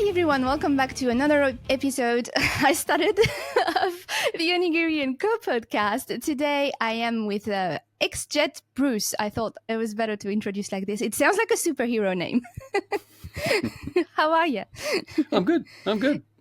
Hi everyone, welcome back to another episode I started of the Onigiri and Co podcast. Today I am with Xjet Bruce. I thought it was better to introduce like this. It sounds like a superhero name. How are you? I'm good.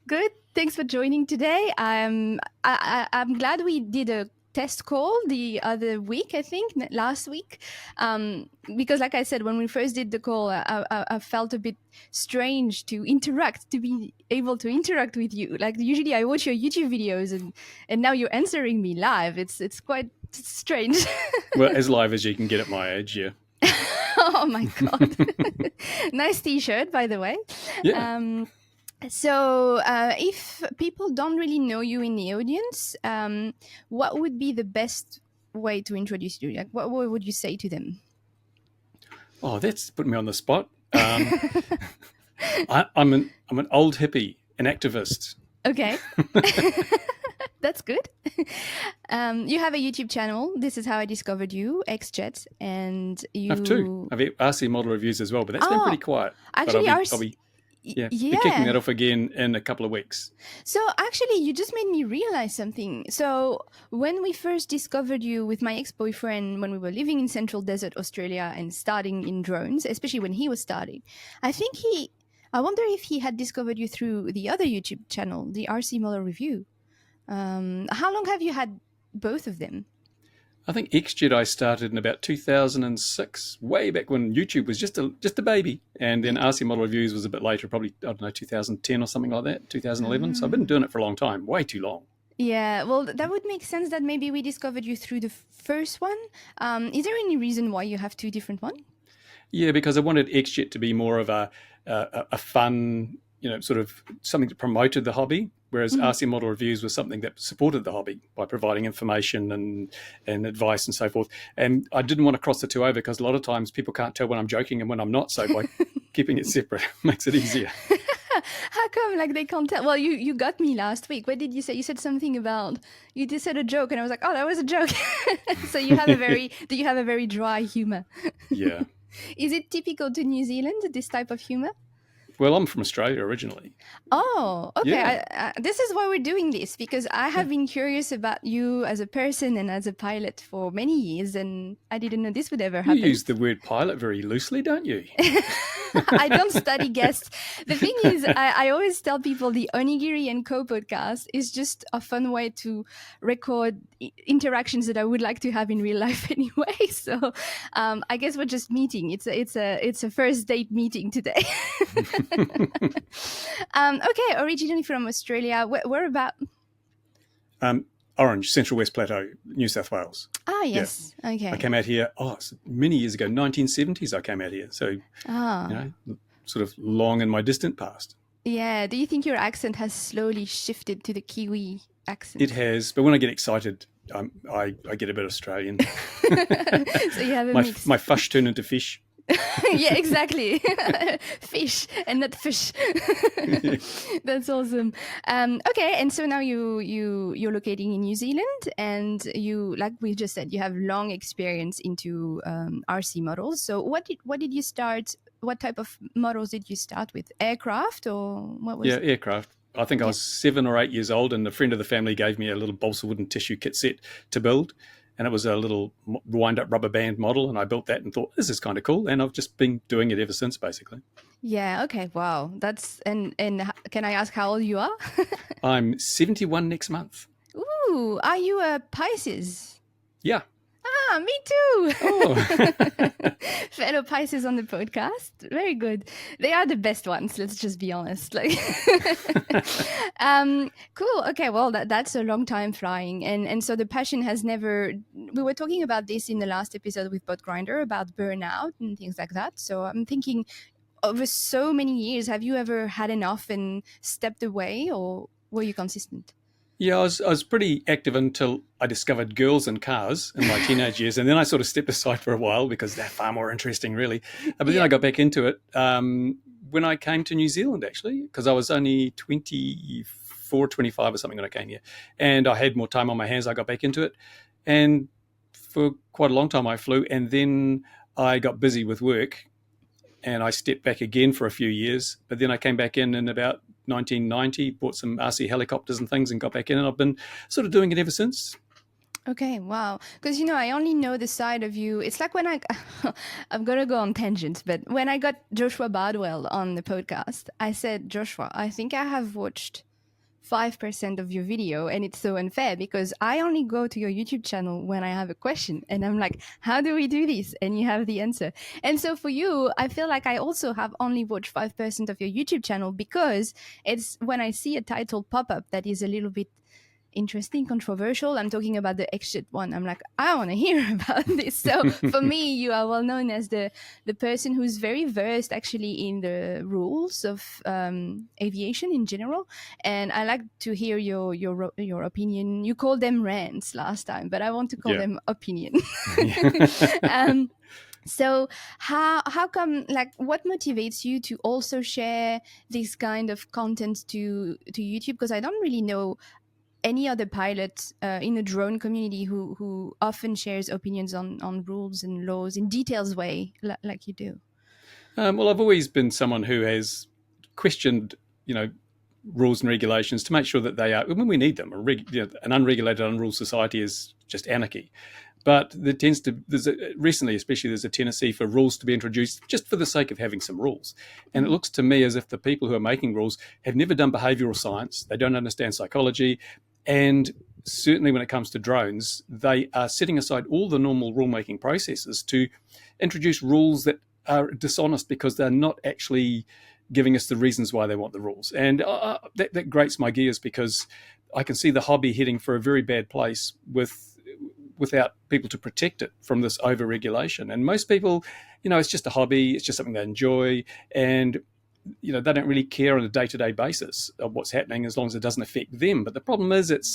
Good. Thanks for joining today. I'm glad we did a test call the other week, I think, last week, because like I said, when we first did the call, I felt a bit strange to be able to interact with you. Like usually I watch your YouTube videos and now you're answering me live. It's quite strange. Well, as live as you can get at my age, yeah. Oh my God. Nice t-shirt, by the way. Yeah. So if people don't really know you in the audience, what would be the best way to introduce you? Like, what would you say to them? Oh, that's putting me on the spot. I'm an old hippie, an activist. Okay. That's good. You have a YouTube channel. This is how I discovered you, Xjet, and you I have two. I have RC model reviews as well, but that's been pretty quiet. Actually, I'll be kicking that off again in a couple of weeks. So actually, you just made me realize something. So when we first discovered you with my ex-boyfriend, when we were living in Central Desert, Australia, and starting in drones, especially when he was starting, I wonder if he had discovered you through the other YouTube channel, the RC Model Review. How long have you had both of them? I think Xjet I started in about 2006, way back when YouTube was just a baby, and then RC Model Reviews was a bit later, probably, I don't know, 2010 or something like that, 2011. So I've been doing it for a long time, way too long. Yeah, well, that would make sense that maybe we discovered you through the first one. Is there any reason why you have two different ones? Yeah, because I wanted Xjet to be more of a fun, sort of something that promoted the hobby, whereas RC Model Reviews was something that supported the hobby by providing information and advice and so forth. And I didn't want to cross the two over because a lot of times people can't tell when I'm joking and when I'm not. So by keeping it separate makes it easier. How come like they can't tell? Well, you got me last week. What did you say? You said something about, you just said a joke and I was like, oh, that was a joke. So you have do you have a very dry humor? Yeah. Is it typical to New Zealand, this type of humor? Well, I'm from Australia originally. Oh, okay. Yeah. This is why we're doing this, because I have been curious about you as a person and as a pilot for many years, and I didn't know this would ever happen. You use the word pilot very loosely, don't you? I don't study guests. The thing is, I always tell people the Onigiri and Co podcast is just a fun way to record interactions that I would like to have in real life anyway. So I guess we're just meeting. It's a first date meeting today. Okay, originally from Australia. Where about? Orange, Central West Plateau, New South Wales. Ah, yes. Yeah. Okay. I came out here, many years ago, 1970s I came out here. So, sort of long in my distant past. Yeah. Do you think your accent has slowly shifted to the Kiwi accent? It has, but when I get excited, I get a bit Australian. So you have a mix. My fush turned into fish. Yeah, exactly. Fish and not fish. That's awesome. Okay, and so now you're locating in New Zealand, and you, like we just said, you have long experience into RC models. So what did you start? What type of models did you start with? Aircraft or what was? Yeah, aircraft. I think I was 7 or 8 years old, and a friend of the family gave me a little balsa wood and tissue kit set to build. And it was a little wind-up rubber band model, and I built that and thought, this is kind of cool. And I've just been doing it ever since, basically. Yeah, okay, wow. That's and can I ask how old you are? I'm 71 next month. Ooh, are you a Pisces? Yeah. Ah, me too. Oh. Fellow Pisces on the podcast. Very good. They are the best ones, let's just be honest. Like cool. Okay, well that's a long time flying. And so the passion has never, we were talking about this in the last episode with Bot Grinder about burnout and things like that. So I'm thinking, over so many years, have you ever had enough and stepped away, or were you consistent? Yeah, I was pretty active until I discovered girls and cars in my teenage years, and then I sort of stepped aside for a while because they're far more interesting, really. But then I got back into it when I came to New Zealand, actually, because I was only 24, 25 or something when I came here, and I had more time on my hands. I got back into it, and for quite a long time I flew, and then I got busy with work, and I stepped back again for a few years. But then I came back in about 1990, bought some RC helicopters and things, and got back in, and I've been sort of doing it ever since. Okay, wow. Because, I only know the side of you. It's like when I'm going to go on tangents, but when I got Joshua Bardwell on the podcast, I said, Joshua, I think I have watched 5% of your video, and it's so unfair because I only go to your YouTube channel when I have a question, and I'm like, how do we do this? And you have the answer. And so for you, I feel like I also have only watched 5% of your YouTube channel because it's when I see a title pop up that is a little bit interesting, controversial. I'm talking about the Xjet one. I'm like, I want to hear about this. So for me, you are well known as the person who's very versed actually in the rules of aviation in general. And I like to hear your opinion. You called them rants last time, but I want to call them opinion. So how come, like, what motivates you to also share this kind of content to YouTube? Because I don't really know any other pilot in the drone community who often shares opinions on rules and laws in details way like you do. Well, I've always been someone who has questioned, rules and regulations to make sure that they are, when we need them. An unregulated, unruled society is just anarchy. But recently especially, there's a tendency for rules to be introduced just for the sake of having some rules. And it looks to me as if the people who are making rules have never done behavioral science. They don't understand psychology. And certainly when it comes to drones, they are setting aside all the normal rule-making processes to introduce rules that are dishonest because they're not actually giving us the reasons why they want the rules. And that grates my gears because I can see the hobby heading for a very bad place without people to protect it from this over-regulation. And most people, it's just a hobby, it's just something they enjoy, and they don't really care on a day-to-day basis of what's happening as long as it doesn't affect them. But the problem is it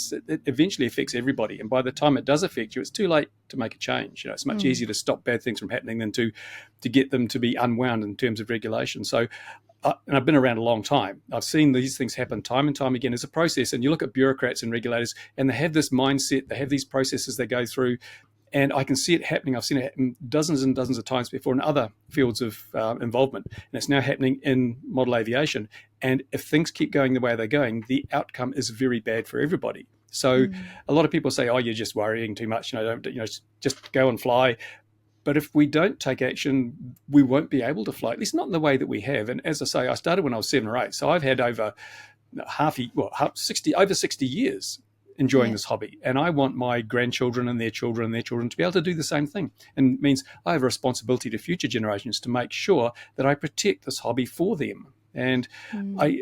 eventually affects everybody. And by the time it does affect you, it's too late to make a change. It's much easier to stop bad things from happening than to get them to be unwound in terms of regulation. So, and I've been around a long time. I've seen these things happen time and time again as a process. And you look at bureaucrats and regulators, and they have this mindset, they have these processes they go through. And I can see it happening. I've seen it happen dozens and dozens of times before in other fields of involvement. And it's now happening in model aviation. And if things keep going the way they're going, the outcome is very bad for everybody. So a lot of people say, oh, you're just worrying too much. Just go and fly. But if we don't take action, we won't be able to fly, at least not in the way that we have. And as I say, I started when I was 7 or 8. So I've had over 60 years enjoying this hobby. And I want my grandchildren and their children and their children to be able to do the same thing. And it means I have a responsibility to future generations to make sure that I protect this hobby for them. And I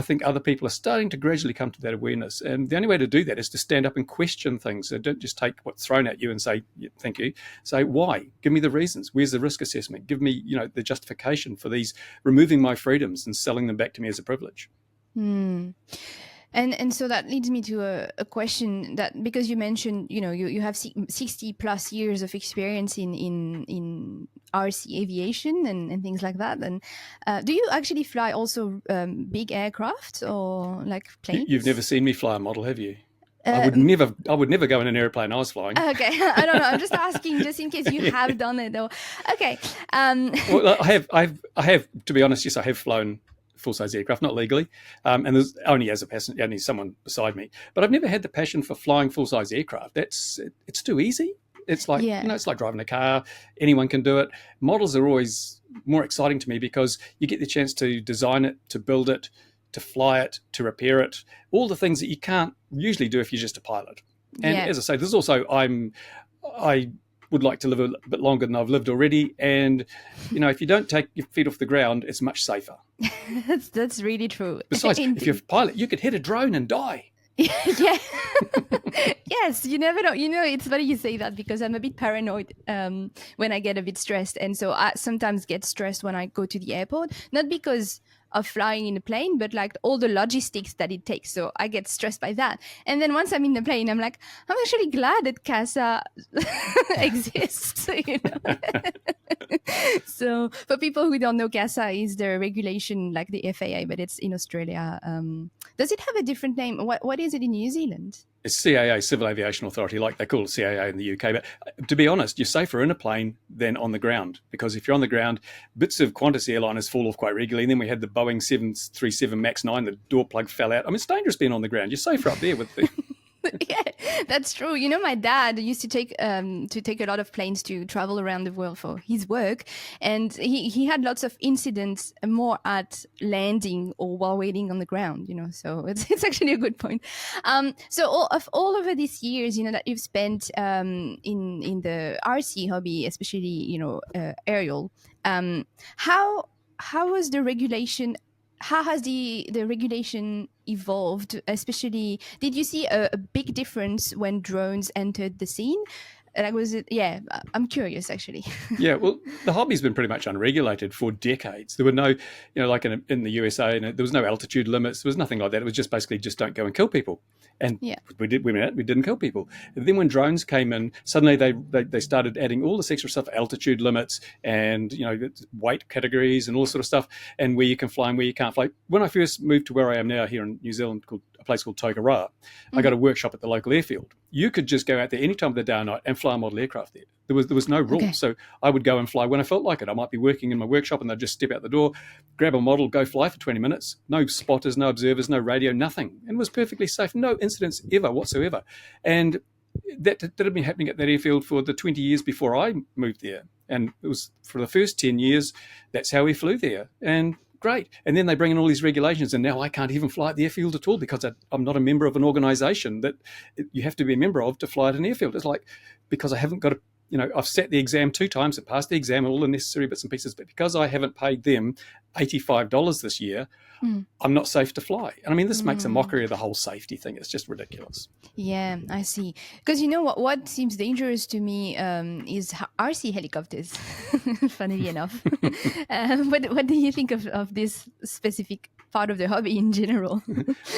think other people are starting to gradually come to that awareness. And the only way to do that is to stand up and question things. So don't just take what's thrown at you and say, thank you. Say, why? Give me the reasons. Where's the risk assessment? Give me, the justification for these, removing my freedoms and selling them back to me as a privilege. And so that leads me to a question that, because you mentioned, you have 60 plus years of experience in RC aviation and things like that. And do you actually fly also big aircraft or like planes? You've never seen me fly a model, have you? I would never go in an airplane I was flying. Okay, I don't know. I'm just asking, just in case you have done it, though. Okay. Well, I have. To be honest, yes, I have flown full-size aircraft, not legally, and there's only as a passenger, only someone beside me. But I've never had the passion for flying full-size aircraft. It's too easy. It's like it's like driving a car. Anyone can do it. Models are always more exciting to me because you get the chance to design it, to build it, to fly it, to repair it. All the things that you can't usually do if you're just a pilot. And as I say, there's also I would like to live a bit longer than I've lived already. And, if you don't take your feet off the ground, it's much safer. That's really true. Besides, if you're a pilot, you could hit a drone and die. Yeah. Yes, you never know. It's funny you say that because I'm a bit paranoid when I get a bit stressed. And so I sometimes get stressed when I go to the airport, not because of flying in a plane, but like all the logistics that it takes. So I get stressed by that. And then once I'm in the plane, I'm like, I'm actually glad that CASA exists. So for people who don't know, CASA is the regulation like the FAA, but it's in Australia. Does it have a different name? What is it in New Zealand? It's CAA, Civil Aviation Authority, like they call it CAA in the UK. But to be honest, you're safer in a plane than on the ground, because if you're on the ground, bits of Qantas airliners fall off quite regularly. And then we had the Boeing 737 MAX 9, the door plug fell out. I mean, it's dangerous being on the ground. You're safer up there with the... Yeah, that's true. You know, my dad used to take a lot of planes to travel around the world for his work, and he had lots of incidents more at landing or while waiting on the ground. You know, so it's actually a good point. So all over these years, you know, that you've spent in the RC hobby, especially aerial, how was the regulation? How has the regulation evolved? Especially, did you see a big difference when drones entered the scene? Like, was it? Yeah, I'm curious actually. Yeah, well, the hobby's been pretty much unregulated for decades. There were no, like in the USA, there was no altitude limits. There was nothing like that. It was just basically just don't go and kill people. And we went out, we didn't kill people. And then when drones came in, suddenly they started adding all this extra stuff, altitude limits and weight categories and all this sort of stuff, and where you can fly and where you can't fly. When I first moved to where I am now here in New Zealand, called a place called Tokoroa, I got a workshop at the local airfield. You could just go out there any time of the day or night and fly a model aircraft there. There was no rule. Okay. So I would go and fly when I felt like it. I might be working in my workshop and they'd just step out the door, grab a model, go fly for 20 minutes. No spotters, no observers, no radio, nothing. And it was perfectly safe. No incidents ever whatsoever. And that had been happening at that airfield for the 20 years before I moved there. And it was for the first 10 years, that's how we flew there. And great. And then they bring in all these regulations, and now I can't even fly at the airfield at all because I'm not a member of an organisation that you have to be a member of to fly at an airfield. It's like, because I haven't got I've sat the exam 2 times and passed the exam and all the necessary bits and pieces, but because I haven't paid them $85 this year, I'm not safe to fly. And I mean, this makes a mockery of the whole safety thing. It's just ridiculous. Yeah, I see. Because what seems dangerous to me is RC helicopters, funnily enough. What do you think of this specific part of the hobby in general?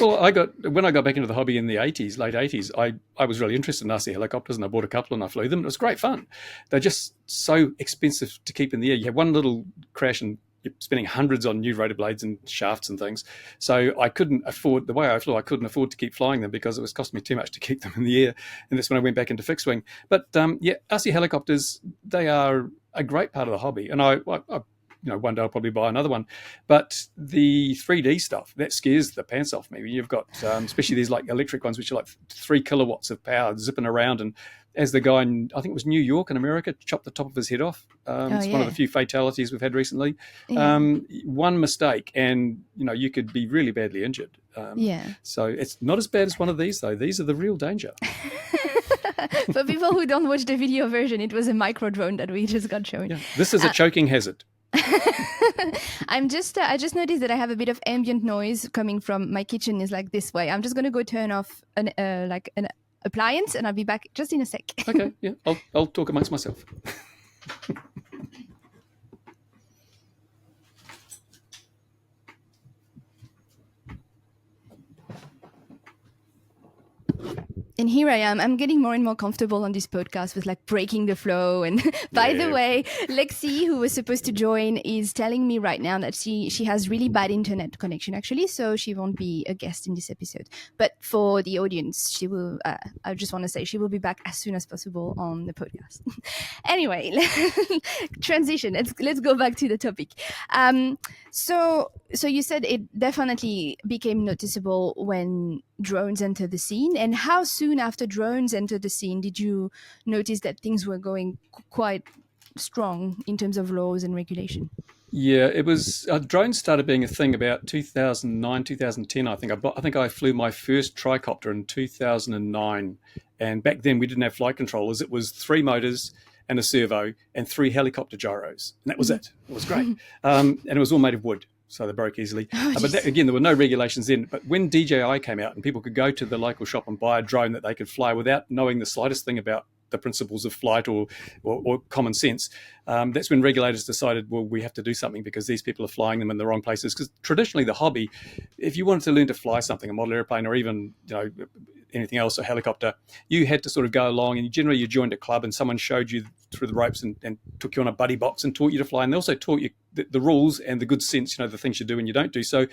Well, when I got back into the hobby in the late 80s, I was really interested in RC helicopters, and I bought a couple and I flew them. It was great fun. They're just so expensive to keep in the air. You have one little crash and you're spending hundreds on new rotor blades and shafts and things. So I couldn't afford, the way I flew, I couldn't afford to keep flying them because it was costing me too much to keep them in the air. And that's when I went back into fixed wing. But RC helicopters, they are a great part of the hobby. And I one day I'll probably buy another one. But the 3D stuff, that scares the pants off me. You've got, especially these like electric ones, which are like 3 kilowatts of power zipping around. And as the guy in, I think it was New York in America, chopped the top of his head off. It's one of the few fatalities we've had recently. One mistake and, you could be really badly injured. So it's not as bad as one of these, though. These are the real danger. For people who don't watch the video version, it was a micro drone that we just got shown. Yeah. This is a choking hazard. I just noticed that I have a bit of ambient noise coming from my kitchen. Is like this way. I'm just going to go turn off an appliance, and I'll be back just in a sec. Okay, yeah, I'll talk amongst myself. And here I am. I'm getting more and more comfortable on this podcast with like breaking the flow. And by the way, Lexi, who was supposed to join, is telling me right now that she has really bad internet connection, actually. So she won't be a guest in this episode. But for the audience, she will. I just want to say she will be back as soon as possible on the podcast. Anyway, transition. Let's go back to the topic. So you said it definitely became noticeable when drones entered the scene. And how soon after drones entered the scene did you notice that things were going quite strong in terms of laws and regulation? Yeah, it was drones started being a thing about 2009, 2010. I think I flew my first tricopter in 2009, and back then we didn't have flight controllers. It was 3 motors and a servo and 3 helicopter gyros, and that was it. It was great, and it was all made of wood, so they broke easily. But again, there were no regulations then. But when DJI came out and people could go to the local shop and buy a drone that they could fly without knowing the slightest thing about the principles of flight or common sense, that's when regulators decided, well, we have to do something because these people are flying them in the wrong places. Because traditionally the hobby, if you wanted to learn to fly something, a model airplane or even anything else, a helicopter, you had to sort of go along, and generally you joined a club and someone showed you through the ropes and took you on a buddy box and taught you to fly. And they also taught you the rules and the good sense, the things you do and you don't do. So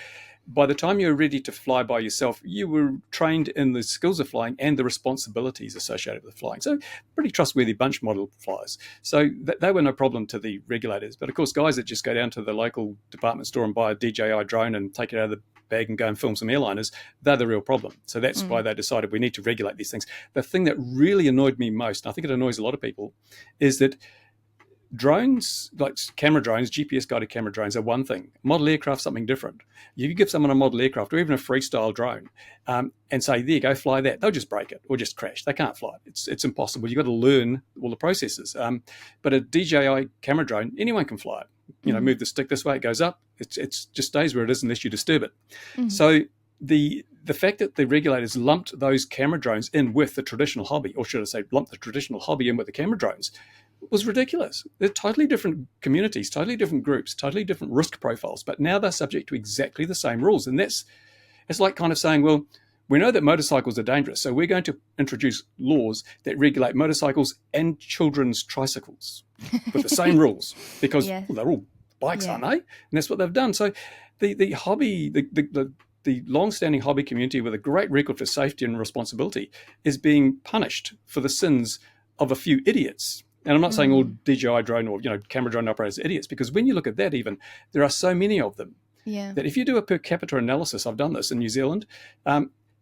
by the time you were ready to fly by yourself, you were trained in the skills of flying and the responsibilities associated with flying. So pretty trustworthy bunch model flyers. So they were no problem to the regulators. But of course, guys that just go down to the local department store and buy a DJI drone and take it out of the bag and go and film some airliners, they're the real problem. So that's why they decided we need to regulate these things. The thing that really annoyed me most, and I think it annoys a lot of people, is that drones, like camera drones, GPS-guided camera drones, are one thing. Model aircraft, something different. You give someone a model aircraft or even a freestyle drone and say, there you go, fly that. They'll just break it or just crash. They can't fly it. It's impossible. You've got to learn all the processes. But a DJI camera drone, anyone can fly it. Move the stick this way, it goes up. It just stays where it is unless you disturb it. So the fact that the regulators lumped those camera drones in with the traditional hobby, or should I say lumped the traditional hobby in with the camera drones, was ridiculous. They're totally different communities, totally different groups, totally different risk profiles, but now they're subject to exactly the same rules. And it's like kind of saying, well, we know that motorcycles are dangerous, so we're going to introduce laws that regulate motorcycles and children's tricycles with the same rules, because well, they're all bikes, aren't they? And that's what they've done. So the hobby, the long-standing hobby community with a great record for safety and responsibility is being punished for the sins of a few idiots. And I'm not saying all DJI drone or camera drone operators are idiots, because when you look at that, even there are so many of them that if you do a per capita analysis, I've done this in New Zealand,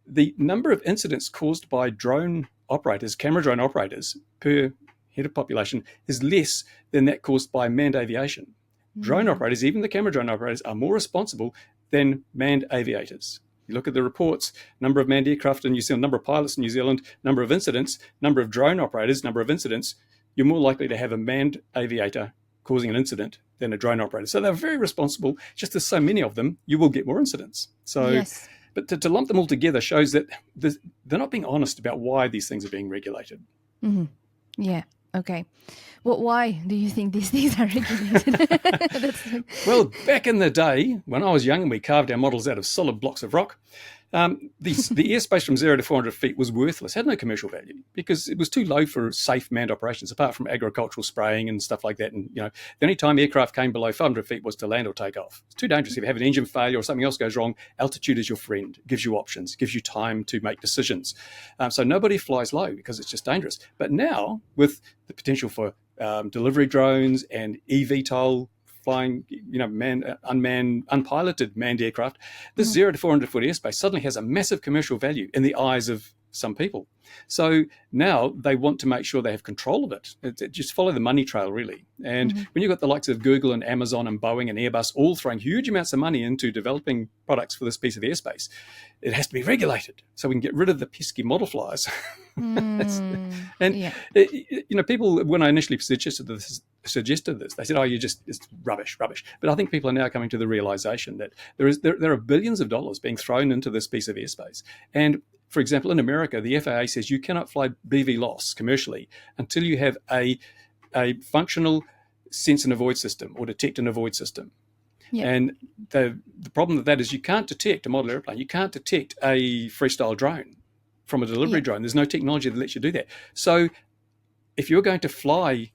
the number of incidents caused by drone operators, camera drone operators per head of population is less than that caused by manned aviation. Drone operators, even the camera drone operators, are more responsible than manned aviators. You look at the reports, number of manned aircraft in New Zealand, number of pilots in New Zealand, number of incidents, number of drone operators, number of incidents, you're more likely to have a manned aviator causing an incident than a drone operator. So they're very responsible. Just there's so many of them, you will get more incidents. So, but to lump them all together shows that they're not being honest about why these things are being regulated. Yeah. Okay. Well, why do you think these things are regulated? Well, back in the day, when I was young and we carved our models out of solid blocks of rock, the airspace from 0 to 400 feet was worthless, had no commercial value, because it was too low for safe manned operations, apart from agricultural spraying and stuff like that. And, the only time aircraft came below 500 feet was to land or take off. It's too dangerous. If you have an engine failure or something else goes wrong, altitude is your friend. It gives you options, gives you time to make decisions. So nobody flies low because it's just dangerous. But now, with the potential for delivery drones and eVTOL flying, unmanned, unpiloted manned aircraft, this 0 to 400 foot airspace suddenly has a massive commercial value in the eyes of some people. So now they want to make sure they have control of it. Just follow the money trail, really. And when you've got the likes of Google and Amazon and Boeing and Airbus all throwing huge amounts of money into developing products for this piece of airspace, it has to be regulated so we can get rid of the pesky model flyers. People, when I initially suggested this, they said, it's rubbish. But I think people are now coming to the realization that there are billions of dollars being thrown into this piece of airspace. And for example, in America, the FAA says you cannot fly BVLOS commercially until you have a functional sense and avoid system or detect and avoid system. And the problem with that is you can't detect a model airplane. You can't detect a freestyle drone from a delivery drone. There's no technology that lets you do that. So if you're going to fly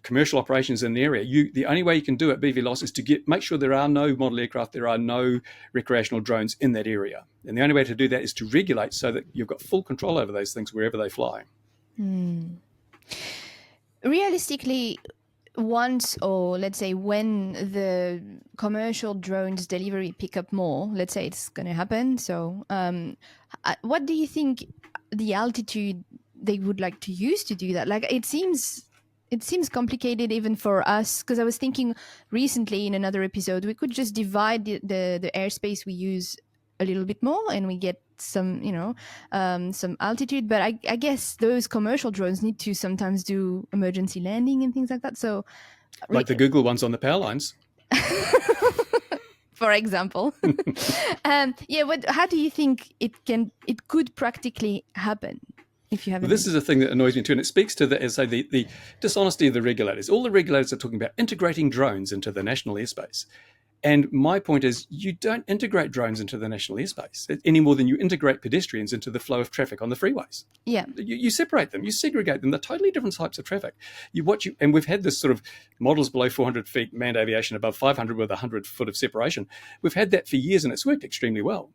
commercial operations in the area, the only way you can do it, BVLOS, is to make sure there are no model aircraft, there are no recreational drones in that area. And the only way to do that is to regulate so that you've got full control over those things wherever they fly. Realistically, once, or let's say when the commercial drones delivery pick up more, let's say it's going to happen. So what do you think the altitude they would like to use to do that? Like, it seems complicated even for us, because I was thinking recently in another episode, we could just divide the airspace we use a little bit more and we get some altitude. But I guess those commercial drones need to sometimes do emergency landing and things like that. So like the Google ones on the power lines. For example. How do you think it could practically happen? This is a thing that annoys me too, and it speaks to the dishonesty of the regulators. All the regulators are talking about integrating drones into the national airspace. And my point is, you don't integrate drones into the national airspace any more than you integrate pedestrians into the flow of traffic on the freeways. Yeah. You separate them, you segregate them. They're totally different types of traffic. And we've had this sort of models below 400 feet, manned aviation above 500 with 100 foot of separation. We've had that for years and it's worked extremely well.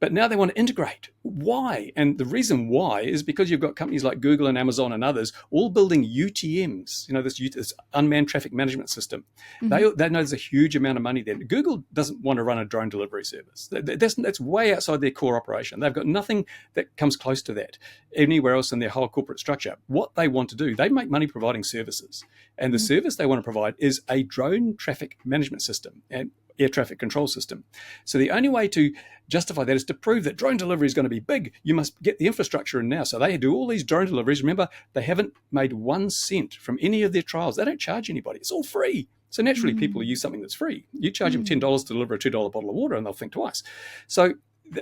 But now they want to integrate. Why? And the reason why is because you've got companies like Google and Amazon and others all building UTMs, this unmanned traffic management system. Mm-hmm. They know there's a huge amount of money there. Google doesn't want to run a drone delivery service. That's way outside their core operation. They've got nothing that comes close to that anywhere else in their whole corporate structure. What they want to do, they make money providing services. And the service they want to provide is a drone traffic management system and air traffic control system. So the only way to justify that is to prove that drone delivery is going to be big. You must get the infrastructure in now. So they do all these drone deliveries. Remember, they haven't made 1 cent from any of their trials. They don't charge anybody. It's all free. So naturally, people use something that's free. You charge them $10 to deliver a $2 bottle of water and they'll think twice. So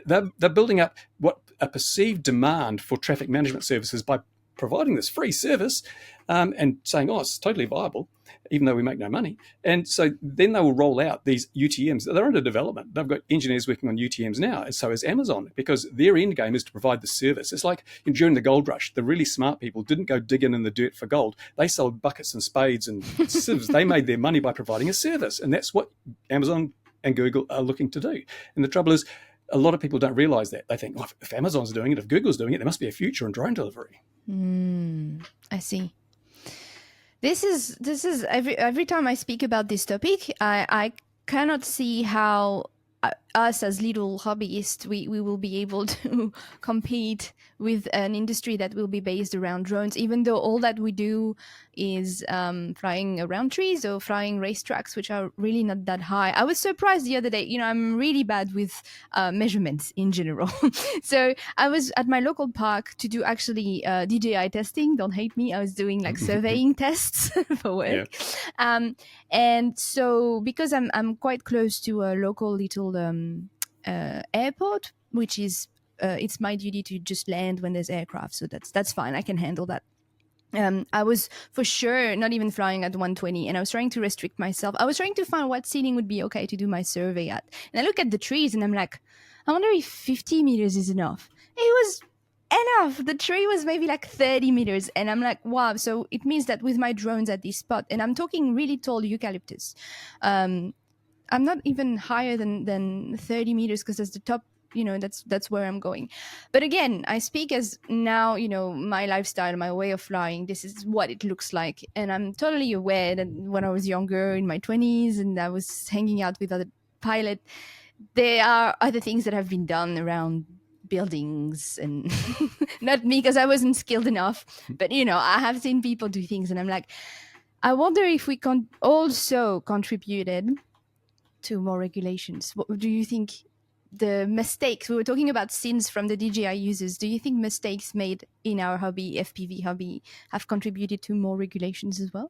they're building up what a perceived demand for traffic management services by providing this free service and saying, oh, it's totally viable, even though we make no money. And so then they will roll out these UTMs. They're under development. They've got engineers working on UTMs now, and so is Amazon, because their end game is to provide the service. It's like during the gold rush, the really smart people didn't go digging in the dirt for gold. They sold buckets and spades and sieves. They made their money by providing a service, and that's what Amazon and Google are looking to do. And the trouble is, a lot of people don't realize that. They think, well, if Amazon's doing it, if Google's doing it, there must be a future in drone delivery. I see. This is every time I speak about this topic, I cannot see how us as little hobbyists, we will be able to compete with an industry that will be based around drones, even though all that we do is flying around trees or flying racetracks, which are really not that high. I was surprised the other day, I'm really bad with measurements in general. So I was at my local park to do actually DJI testing. Don't hate me. I was doing like surveying tests for work. Yeah. And so because I'm quite close to a local little airport, which is it's my duty to just land when there's aircraft, so that's fine. I can handle that. I was for sure not even flying at 120, and I was trying to restrict myself. I was trying to find what ceiling would be okay to do my survey at, and I look at the trees and I'm like, I wonder if 50 meters is enough. It was enough. The tree was maybe like 30 meters, and I'm like, wow. So it means that with my drones at this spot, and I'm talking really tall eucalyptus, I'm not even higher than 30 meters, because that's the top, that's where I'm going. But again, I speak as now, my lifestyle, my way of flying, this is what it looks like. And I'm totally aware that when I was younger, in my 20s, and I was hanging out with other pilots, there are other things that have been done around buildings, and not me, because I wasn't skilled enough. But, I have seen people do things, and I'm like, I wonder if we can also contributed to more regulations. What do you think? The mistakes, we were talking about sins from the DJI users. Do you think mistakes made in our hobby, FPV hobby, have contributed to more regulations as well?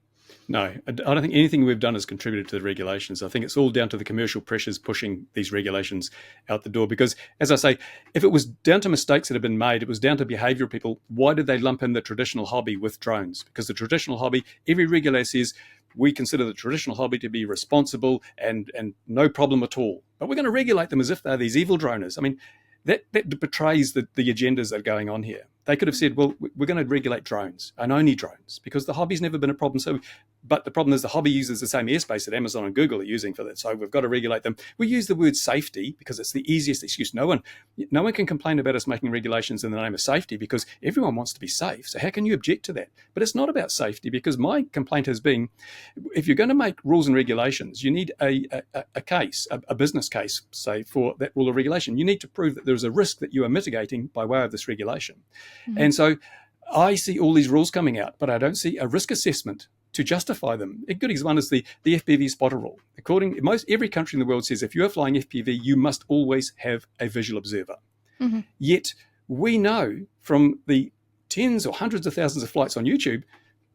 No, I don't think anything we've done has contributed to the regulations. I think it's all down to the commercial pressures pushing these regulations out the door. Because, as I say, if it was down to mistakes that have been made, it was down to behaviour of people, why did they lump in the traditional hobby with drones? Because the traditional hobby, every regulator says, we consider the traditional hobby to be responsible and no problem at all. But we're going to regulate them as if they're these evil droners. I mean, that betrays the agendas that are going on here. They could have said, well, we're going to regulate drones and only drones, because the hobby's never been a problem. But the problem is the hobby uses the same airspace that Amazon and Google are using for that. So we've got to regulate them. We use the word safety because it's the easiest excuse. No one can complain about us making regulations in the name of safety, because everyone wants to be safe. So how can you object to that? But it's not about safety, because my complaint has been, if you're going to make rules and regulations, you need a case, a business case, say, for that rule or regulation. You need to prove that there's a risk that you are mitigating by way of this regulation. Mm-hmm. And so I see all these rules coming out, but I don't see a risk assessment to justify them. A good example is the FPV spotter rule. Every country in the world says if you're flying FPV, you must always have a visual observer. Mm-hmm. Yet we know from the tens or hundreds of thousands of flights on YouTube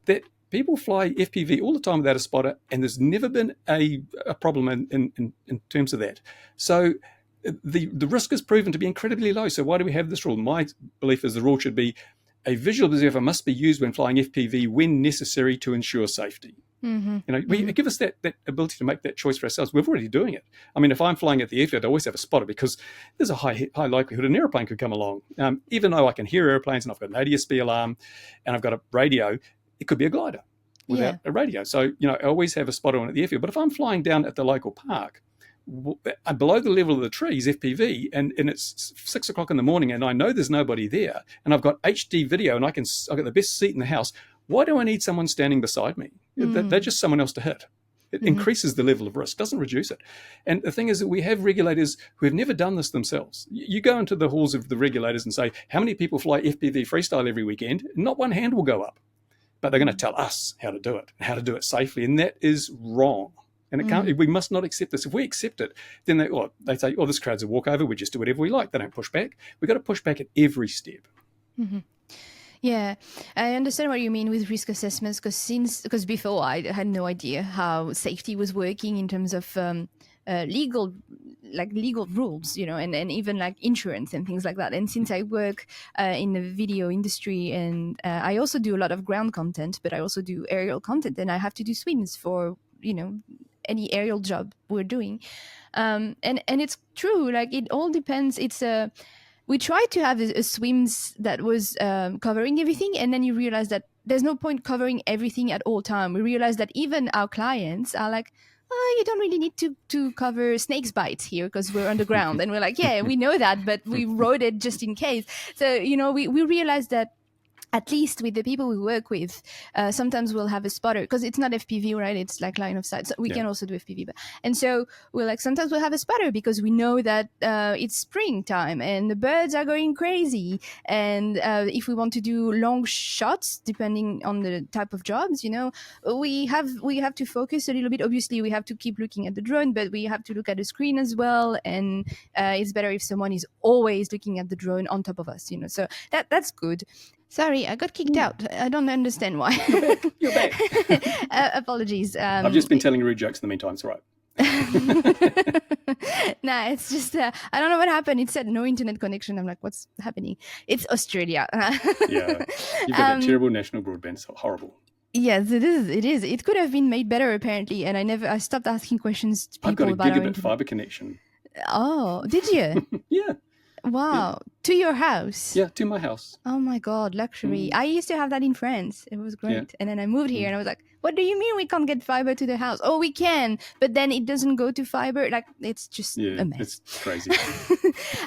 that people fly FPV all the time without a spotter, and there's never been a problem in terms of that. So the risk is proven to be incredibly low. So why do we have this rule? My belief is the rule should be a visual observer must be used when flying FPV when necessary to ensure safety. We give us that ability to make that choice for ourselves. We're already doing it. I mean, if I'm flying at the airfield, I always have a spotter because there's a high likelihood an airplane could come along. Even though I can hear airplanes and I've got an ADSB alarm and I've got a radio, it could be a glider without a radio. So, I always have a spotter on at the airfield. But if I'm flying down at the local park, below the level of the trees, FPV, and it's 6 o'clock in the morning and I know there's nobody there and I've got HD video and I've got the best seat in the house, why do I need someone standing beside me? They're just someone else to hit. It increases the level of risk, doesn't reduce it. And the thing is that we have regulators who have never done this themselves. You go into the halls of the regulators and say, how many people fly FPV freestyle every weekend? Not one hand will go up. But they're going to tell us how to do it, how to do it safely. And that is wrong. And it can't. We must not accept this. If we accept it, then they say, this crowd's a walkover. We just do whatever we like. They don't push back. We've got to push back at every step. Yeah, I understand what you mean with risk assessments because before I had no idea how safety was working in terms of legal rules, and even like insurance and things like that. And since I work in the video industry and I also do a lot of ground content, but I also do aerial content, and I have to do swims for any aerial job we're doing, and it's true. Like it all depends. We tried to have a swims that was covering everything, and then you realize that there's no point covering everything at all time. We realize that even our clients are like, you don't really need to cover snakes bites here because we're underground. And we're like, yeah, we know that, but we wrote it just in case. So, we realized that at least with the people we work with, sometimes we'll have a spotter because it's not FPV, right? It's like line of sight. So we can also do FPV. And so we're like, sometimes we'll have a spotter because we know that it's springtime and the birds are going crazy. And if we want to do long shots, depending on the type of jobs, we have to focus a little bit. Obviously, we have to keep looking at the drone, but we have to look at the screen as well. And it's better if someone is always looking at the drone on top of us, So that's good. Sorry, I got kicked out. I don't understand why. You're back. Apologies. I've just been telling rude jokes in the meantime. It's all right. Nah, it's just I don't know what happened. It said no internet connection. I'm like, what's happening? It's Australia. Yeah, you've got that terrible national broadband. It's horrible. Yes, it is. It could have been made better apparently, and I stopped asking questions to people about I've got a gigabit fiber connection. Oh, did you? Yeah. Wow. Yeah. To your house? Yeah, to my house. Oh my God, luxury. I used to have that in France. It was great. Yeah. And then I moved here and I was like, what do you mean we can't get fiber to the house? Oh, we can, but then it doesn't go to fiber. Like, it's just a mess. It's crazy.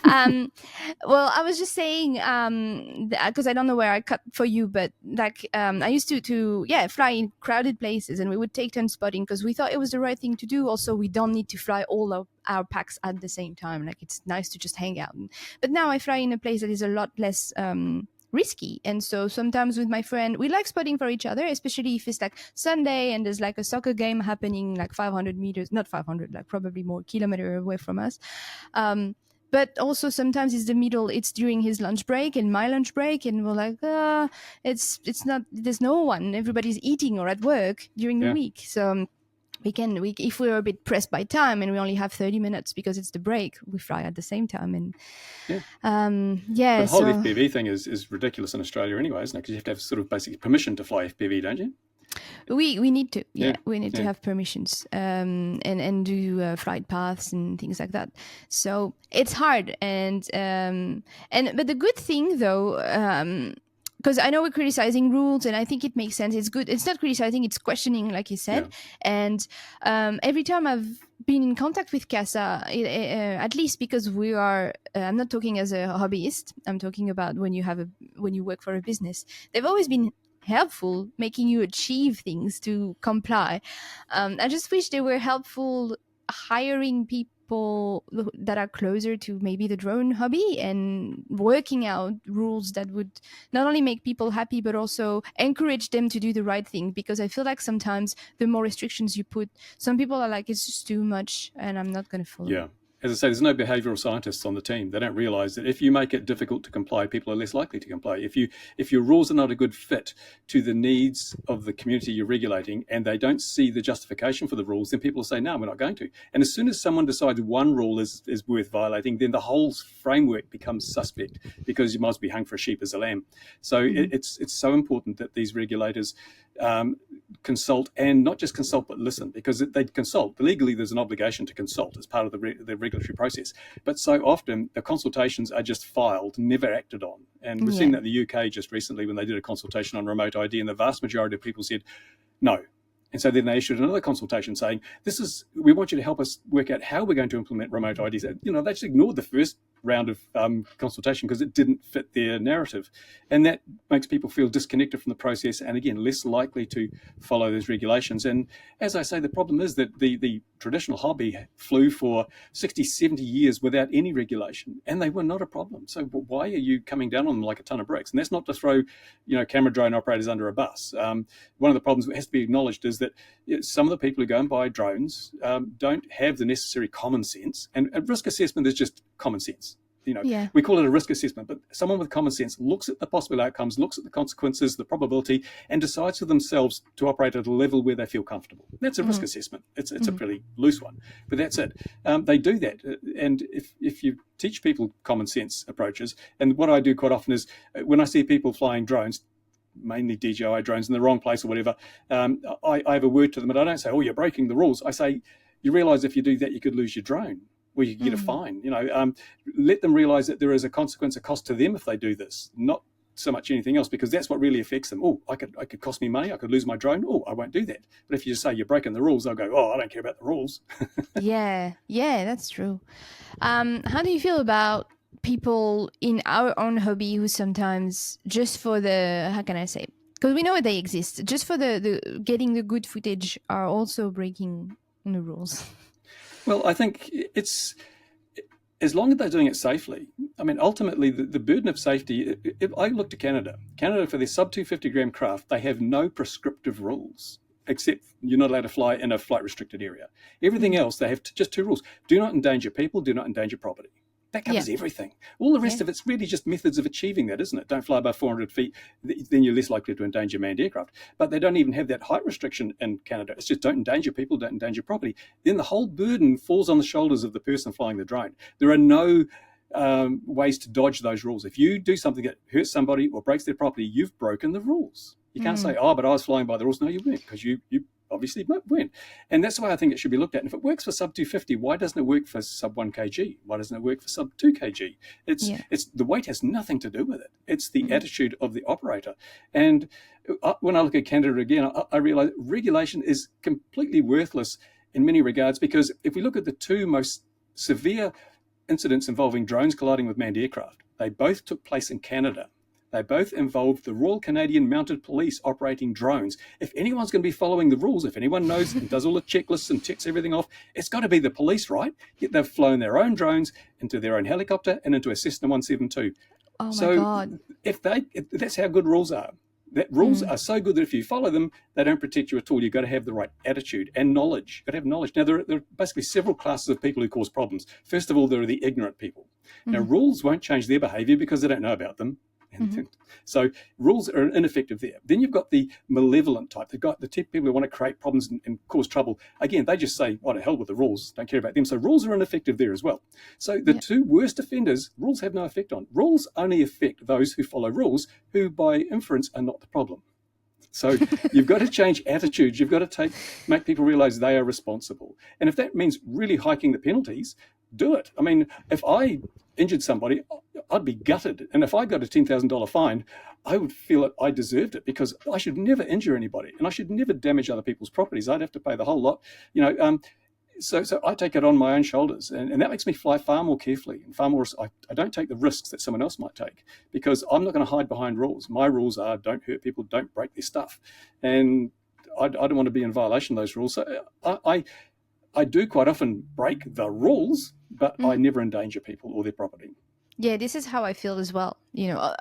Well, I was just saying, because I don't know where I cut for you, but like I used to fly in crowded places and we would take turn spotting because we thought it was the right thing to do. Also, we don't need to fly all of our packs at the same time. Like, it's nice to just hang out. But now I fly in a place that is a lot less risky, and so sometimes with my friend we like spotting for each other, especially if it's like Sunday and there's like a soccer game happening like 500 meters, not 500, like probably more kilometer away from us. But also sometimes it's during his lunch break and my lunch break, and we're like, it's not, there's no one, everybody's eating or at work during the week. So we if we're a bit pressed by time and we only have 30 minutes because it's the break, we fly at the same time. And the whole FPV thing is ridiculous in Australia anyway, isn't it? Because you have to have sort of basically permission to fly FPV, don't you? We need to, we need to have permissions and do flight paths and things like that. So it's hard, but the good thing though, because I know we're criticizing rules, and I think it makes sense. It's good. It's not criticizing; it's questioning, like you said. Yeah. And every time I've been in contact with CASA, at least because we are, I'm not talking as a hobbyist. I'm talking about when you work for a business. They've always been helpful, making you achieve things to comply. I just wish they were helpful hiring people that are closer to maybe the drone hobby and working out rules that would not only make people happy but also encourage them to do the right thing, because I feel like sometimes the more restrictions you put, some people are like, it's just too much and I'm not going to follow. Yeah. As I say, there's no behavioural scientists on the team. They don't realise that if you make it difficult to comply, people are less likely to comply. If your rules are not a good fit to the needs of the community you're regulating and they don't see the justification for the rules, then people will say, no, we're not going to. And as soon as someone decides one rule is worth violating, then the whole framework becomes suspect, because you might as well be hung for a sheep as a lamb. So it's so important that these regulators consult, and not just consult but listen, because they consult legally. There's an obligation to consult as part of the regulatory process, but so often the consultations are just filed, never acted on. And we've seen that in the UK just recently when they did a consultation on remote ID, and the vast majority of people said no. And so then they issued another consultation saying, we want you to help us work out how we're going to implement remote IDs. They just ignored the first round of consultation because it didn't fit their narrative. And that makes people feel disconnected from the process and, again, less likely to follow those regulations. And as I say, the problem is that the traditional hobby flew for 60, 70 years without any regulation, and they were not a problem. So why are you coming down on them like a ton of bricks? And that's not to throw, camera drone operators under a bus. One of the problems that has to be acknowledged is that some of the people who go and buy drones don't have the necessary common sense, and risk assessment is just common sense. We call it a risk assessment, but someone with common sense looks at the possible outcomes, looks at the consequences, the probability, and decides for themselves to operate at a level where they feel comfortable. That's a risk assessment. It's a pretty loose one, but that's it. They do that. And if you teach people common sense approaches, and what I do quite often is when I see people flying drones, mainly DJI drones, in the wrong place or whatever, I have a word to them, and I don't say, oh, you're breaking the rules. I say, you realize if you do that, you could lose your drone, or you could get a fine. Let them realize that there is a consequence, a cost to them if they do this, not so much anything else, because that's what really affects them. Oh, I could cost me money, I could lose my drone. Oh, I won't do that. But if you just say you're breaking the rules, they'll go, oh, I don't care about the rules. Yeah, that's true. How do you feel about people in our own hobby who sometimes, just for the, how can I say, because we know they exist, just for the getting the good footage, are also breaking the rules? Well, I think it's, as long as they're doing it safely. I mean, ultimately, the burden of safety, if I look to Canada, for their sub 250 gram craft, they have no prescriptive rules, except you're not allowed to fly in a flight restricted area. Everything else, they have just two rules. Do not endanger people, do not endanger property. That covers everything. All the rest of it's really just methods of achieving that, isn't it? Don't fly above 400 feet, then you're less likely to endanger manned aircraft. But they don't even have that height restriction in Canada. It's just don't endanger people, don't endanger property. Then the whole burden falls on the shoulders of the person flying the drone. There are no ways to dodge those rules. If you do something that hurts somebody or breaks their property, you've broken the rules. You can't say, oh, but I was flying by the rules. No, you weren't, because you obviously weren't. And that's the way I think it should be looked at. And if it works for sub 250, why doesn't it work for sub 1 kg? Why doesn't it work for sub 2 kg? It's the weight has nothing to do with it. It's the attitude of the operator. And when I look at Canada again, I realize regulation is completely worthless in many regards, because if we look at the two most severe incidents involving drones colliding with manned aircraft, they both took place in Canada. They both involved the Royal Canadian Mounted Police operating drones. If anyone's going to be following the rules, if anyone knows and does all the checklists and ticks everything off, it's got to be the police, right? Yet they've flown their own drones into their own helicopter and into a Cessna 172. Oh my God. If that's how good rules are. That rules are so good that if you follow them, they don't protect you at all. You've got to have the right attitude and knowledge. You've got to have knowledge. Now, there are basically several classes of people who cause problems. First of all, there are the ignorant people. Now, rules won't change their behavior because they don't know about them. So rules are ineffective there. Then you've got the malevolent type. They've got the people who want to create problems and cause trouble. Again, they just say, what the hell with the rules, don't care about them. So rules are ineffective there as well. So the two worst offenders, rules have no effect on. Rules only affect those who follow rules, who by inference are not the problem. So you've got to change attitudes. You've got to make people realize they are responsible. And if that means really hiking the penalties, do it. I mean, if I injured somebody, I'd be gutted. And if I got a $10,000 fine, I would feel that I deserved it, because I should never injure anybody and I should never damage other people's properties. I'd have to pay the whole lot, So I take it on my own shoulders, and that makes me fly far more carefully and far more. I don't take the risks that someone else might take, because I'm not going to hide behind rules. My rules are don't hurt people, don't break their stuff, and I don't want to be in violation of those rules. So I do quite often break the rules, but I never endanger people or their property. Yeah, this is how I feel as well.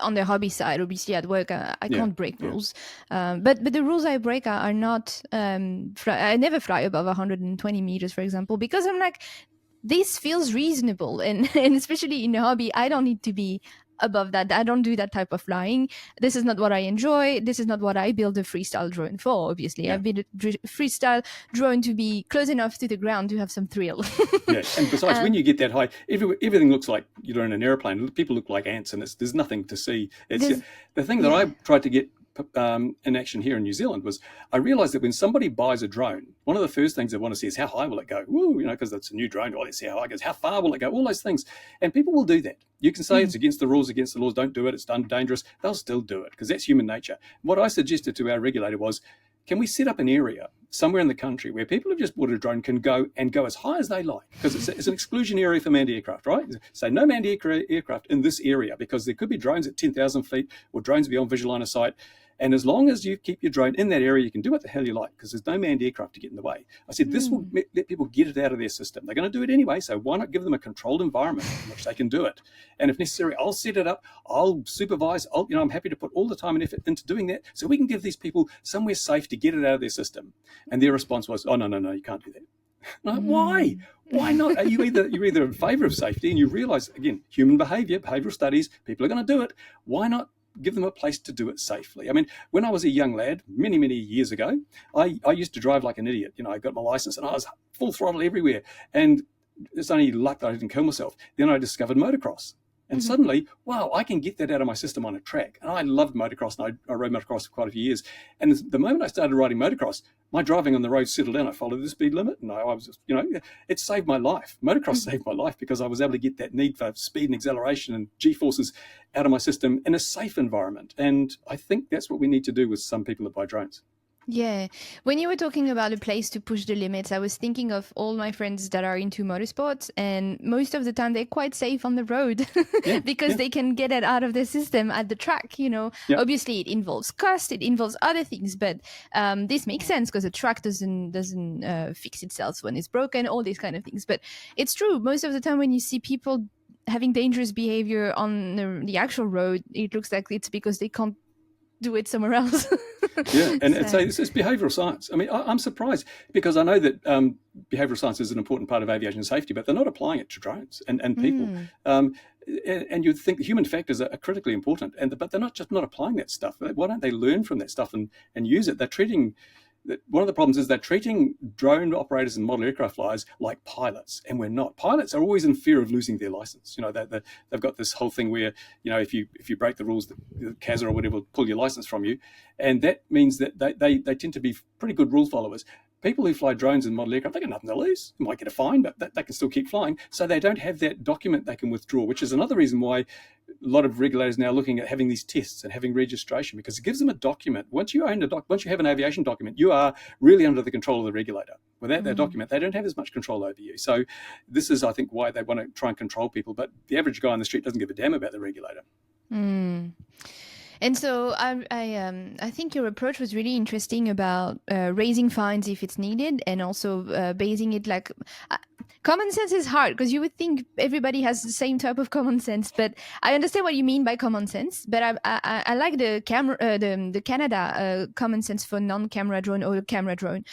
On the hobby side, obviously at work, I can't break rules. But the rules I break are not, I never fly above 120 meters, for example, because I'm like, this feels reasonable. And especially in the hobby, I don't need to be above that. I don't do that type of flying. This is not what I enjoy. This is not what I build a freestyle drone for, obviously. I build a freestyle drone to be close enough to the ground to have some thrill. And besides, when you get that high, everything looks like you're in an airplane. People look like ants, and there's nothing to see. It's the thing that I tried to get in action here in New Zealand was I realized that when somebody buys a drone, one of the first things they want to see is how high will it go? Woo, because it's a new drone. Oh, let's see how high it goes. How far will it go? All those things. And people will do that. You can say it's against the rules, don't do it, it's dangerous. They'll still do it because that's human nature. What I suggested to our regulator was, can we set up an area somewhere in the country where people who've just bought a drone can go as high as they like? Because it's an exclusion area for manned aircraft, right? So no manned aircraft in this area, because there could be drones at 10,000 feet or drones beyond visual line of sight. And as long as you keep your drone in that area, you can do what the hell you like, because there's no manned aircraft to get in the way. I said, this will let people get it out of their system. They're going to do it anyway, so why not give them a controlled environment in which they can do it? And if necessary, I'll set it up, I'll supervise, I'm happy to put all the time and effort into doing that, so we can give these people somewhere safe to get it out of their system. And their response was, oh, no, you can't do that. Like, why? Why not? You're either in favor of safety and you realize, again, human behavior, behavioral studies, people are going to do it. Why not give them a place to do it safely? I mean, when I was a young lad, many, many years ago, I used to drive like an idiot. I got my license and I was full throttle everywhere. And it's only luck that I didn't kill myself. Then I discovered motocross. And suddenly, wow, I can get that out of my system on a track. And I loved motocross, and I rode motocross for quite a few years. And the moment I started riding motocross, my driving on the road settled down. I followed the speed limit, and I was just, it saved my life. Motocross saved my life because I was able to get that need for speed and acceleration and G-forces out of my system in a safe environment. And I think that's what we need to do with some people that buy drones. Yeah. When you were talking about a place to push the limits, I was thinking of all my friends that are into motorsports, and most of the time they're quite safe on the road because they can get it out of the system at the track. Obviously it involves cost, it involves other things, but this makes sense because the track doesn't fix itself when it's broken, all these kind of things. But it's true, most of the time when you see people having dangerous behavior on the actual road, it looks like it's because they can't do it somewhere else. And this is behavioral science. I mean, I'm surprised because I know that behavioral science is an important part of aviation safety, but they're not applying it to drones and people. And you'd think the human factors are critically important, but they're not applying that stuff. Why don't they learn from that stuff and use it? They're treating. One of the problems is they're treating drone operators and model aircraft flyers like pilots, and we're not. Pilots are always in fear of losing their license. They've got this whole thing where, if you break the rules, the CASA or whatever will pull your license from you, and that means that they tend to be pretty good rule followers. People who fly drones and model aircraft, they got nothing to lose. They might get a fine, but they can still keep flying. So they don't have that document they can withdraw, which is another reason why a lot of regulators now are looking at having these tests and having registration, because it gives them a document. Once you have an aviation document, you are really under the control of the regulator. Without that document, they don't have as much control over you. So this is, I think, why they want to try and control people. But the average guy on the street doesn't give a damn about the regulator. And so I think your approach was really interesting about raising fines if it's needed, and also basing it like common sense is hard because you would think everybody has the same type of common sense, but I understand what you mean by common sense. But I like the Canada common sense for non-camera drone or camera drone,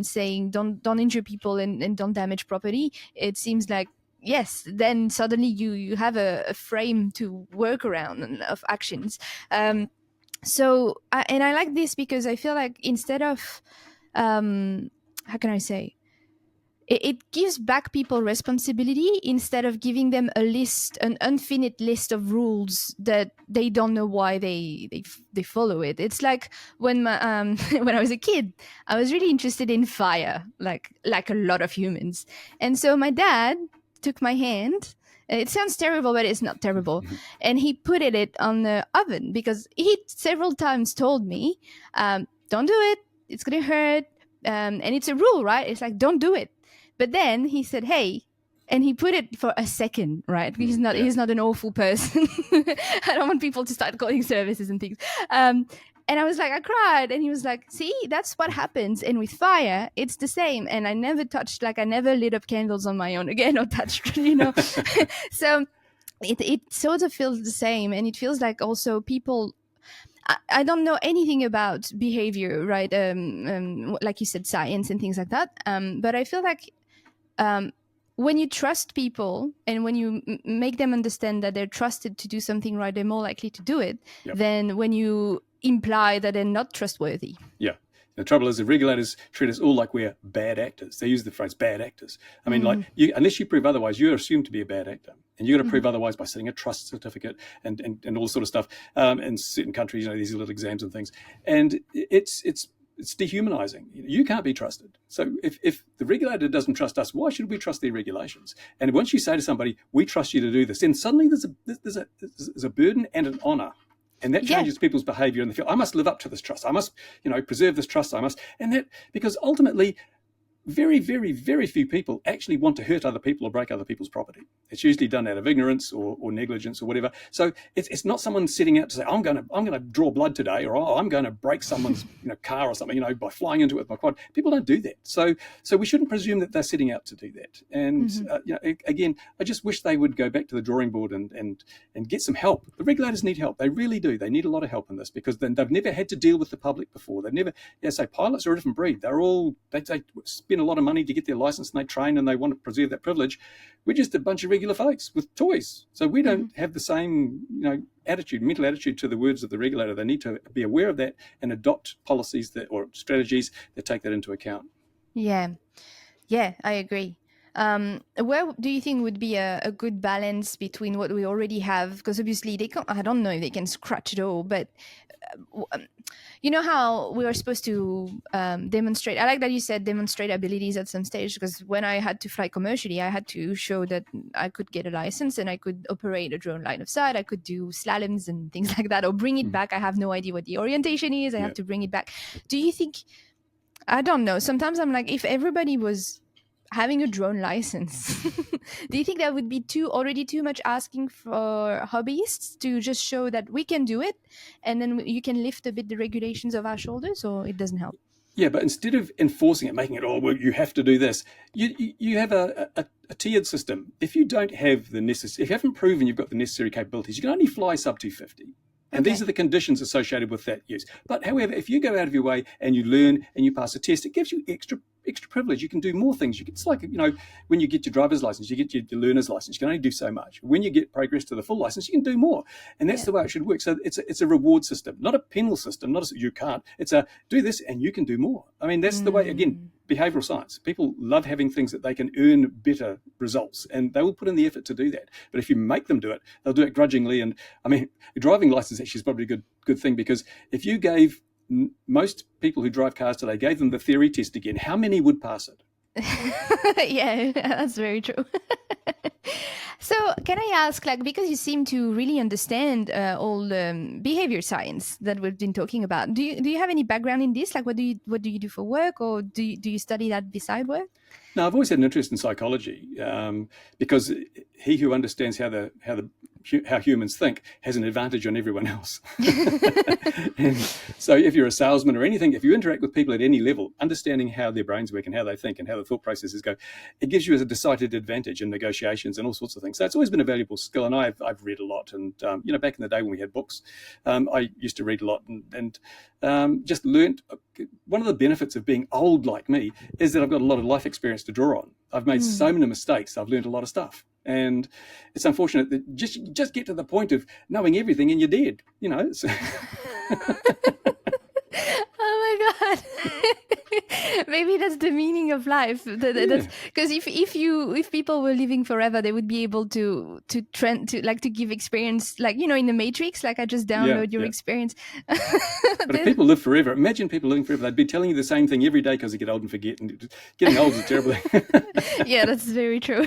saying don't injure people and don't damage property. It seems like, yes, then suddenly you have a frame to work around of actions. So I like this because I feel like instead of how can I say, it gives back people responsibility instead of giving them an infinite list of rules that they don't know why they follow it. It's like when when I was a kid, I was really interested in fire, like a lot of humans, and so my dad took my hand. It sounds terrible, but it's not terrible. And he put it on the oven because he several times told me, don't do it. It's going to hurt. And it's a rule, right? It's like, don't do it. But then he said, hey, and he put it for a second, right? He's not an awful person. I don't want people to start calling services and things. And I was like, I cried. And he was like, see, that's what happens. And with fire, it's the same. And I never lit up candles on my own again or touched, So it sort of feels the same. And it feels like also people, I don't know anything about behavior, right? Like you said, science and things like that. But I feel like when you trust people and when you make them understand that they're trusted to do something right, they're more likely to do it than when you imply that they're not trustworthy. Yeah. The trouble is the regulators treat us all like we're bad actors. They use the phrase bad actors. I mean, like, unless you prove otherwise, you're assumed to be a bad actor. And you've got to prove otherwise by setting a trust certificate and all sort of stuff. In certain countries, these little exams and things. And it's dehumanizing. You can't be trusted. So if the regulator doesn't trust us, why should we trust their regulations? And once you say to somebody, we trust you to do this, then suddenly there's a burden and an honor. And that changes people's behavior, and they feel, I must live up to this trust. I must, preserve this trust. And that, because ultimately, very, very, very few people actually want to hurt other people or break other people's property. It's usually done out of ignorance or negligence or whatever. So it's not someone setting out to say, I'm going to draw blood today, or I'm going to break someone's car or something, by flying into it with my quad. People don't do that. So we shouldn't presume that they're setting out to do that. And again, I just wish they would go back to the drawing board and get some help. The regulators need help. They really do. They need a lot of help in this, because then they've never had to deal with the public before. They've never, say pilots are a different breed. They spend a lot of money to get their license, and they train, and they want to preserve that privilege. We're just a bunch of regular folks with toys. So we don't have the same, mental attitude to the words of the regulator. They need to be aware of that and adopt policies or strategies that take that into account. Yeah, I agree. Where do you think would be a good balance between what we already have? Because obviously they can't, I don't know if they can scratch it all, but you know how we were supposed to demonstrate. I like that you said demonstrate abilities at some stage, because when I had to fly commercially, I had to show that I could get a license and I could operate a drone line of sight. I could do slaloms and things like that, or bring it back. I have no idea what the orientation is. I have to bring it back. Do you think, I don't know, sometimes I'm like, if everybody was having a drone license, do you think that would be already too much asking for hobbyists to just show that we can do it, and then you can lift a bit the regulations of our shoulders, or it doesn't help? Yeah, but instead of enforcing it, making it, well, you have to do this, you have a tiered system. If you don't have if you haven't proven you've got the necessary capabilities, you can only fly sub 250. And these are the conditions associated with that use. But however, if you go out of your way and you learn and you pass a test, it gives you extra privilege. You can do more things. It's like, when you get your driver's license, you get your learner's license, you can only do so much. When you get progress to the full license, you can do more. And that's the way it should work. So it's a reward system, not a penal system, not you can't. It's a do this and you can do more. I mean, that's the way, again, behavioral science. People love having things that they can earn better results, and they will put in the effort to do that. But if you make them do it, they'll do it grudgingly. And I mean, a driving license actually is probably a good thing, because if you gave most people who drive cars today, gave them the theory test again, how many would pass it? Yeah, that's very true. So can I ask, because you seem to really understand all the behavior science that we've been talking about, do you have any background in this? What do you do for work, or do you study that beside work? No, I've always had an interest in psychology, because he who understands how humans think has an advantage on everyone else. And so if you're a salesman or anything, if you interact with people at any level, understanding how their brains work and how they think and how the thought processes go, it gives you a decided advantage in negotiations and all sorts of things. So it's always been a valuable skill, and I've read a lot. And back in the day when we had books, I used to read a lot and just learned. One of the benefits of being old like me is that I've got a lot of life experience to draw on. I've made so many mistakes. I've learned a lot of stuff. And it's unfortunate that just get to the point of knowing everything and you're dead, So. Oh my God. Maybe that's the meaning of life. Because if people were living forever, they would be able to give experience, in the Matrix, I just download your experience. But if people live forever, imagine people living forever. They'd be telling you the same thing every day because they get old and forget. And getting old is a terrible thing. Yeah, that's very true.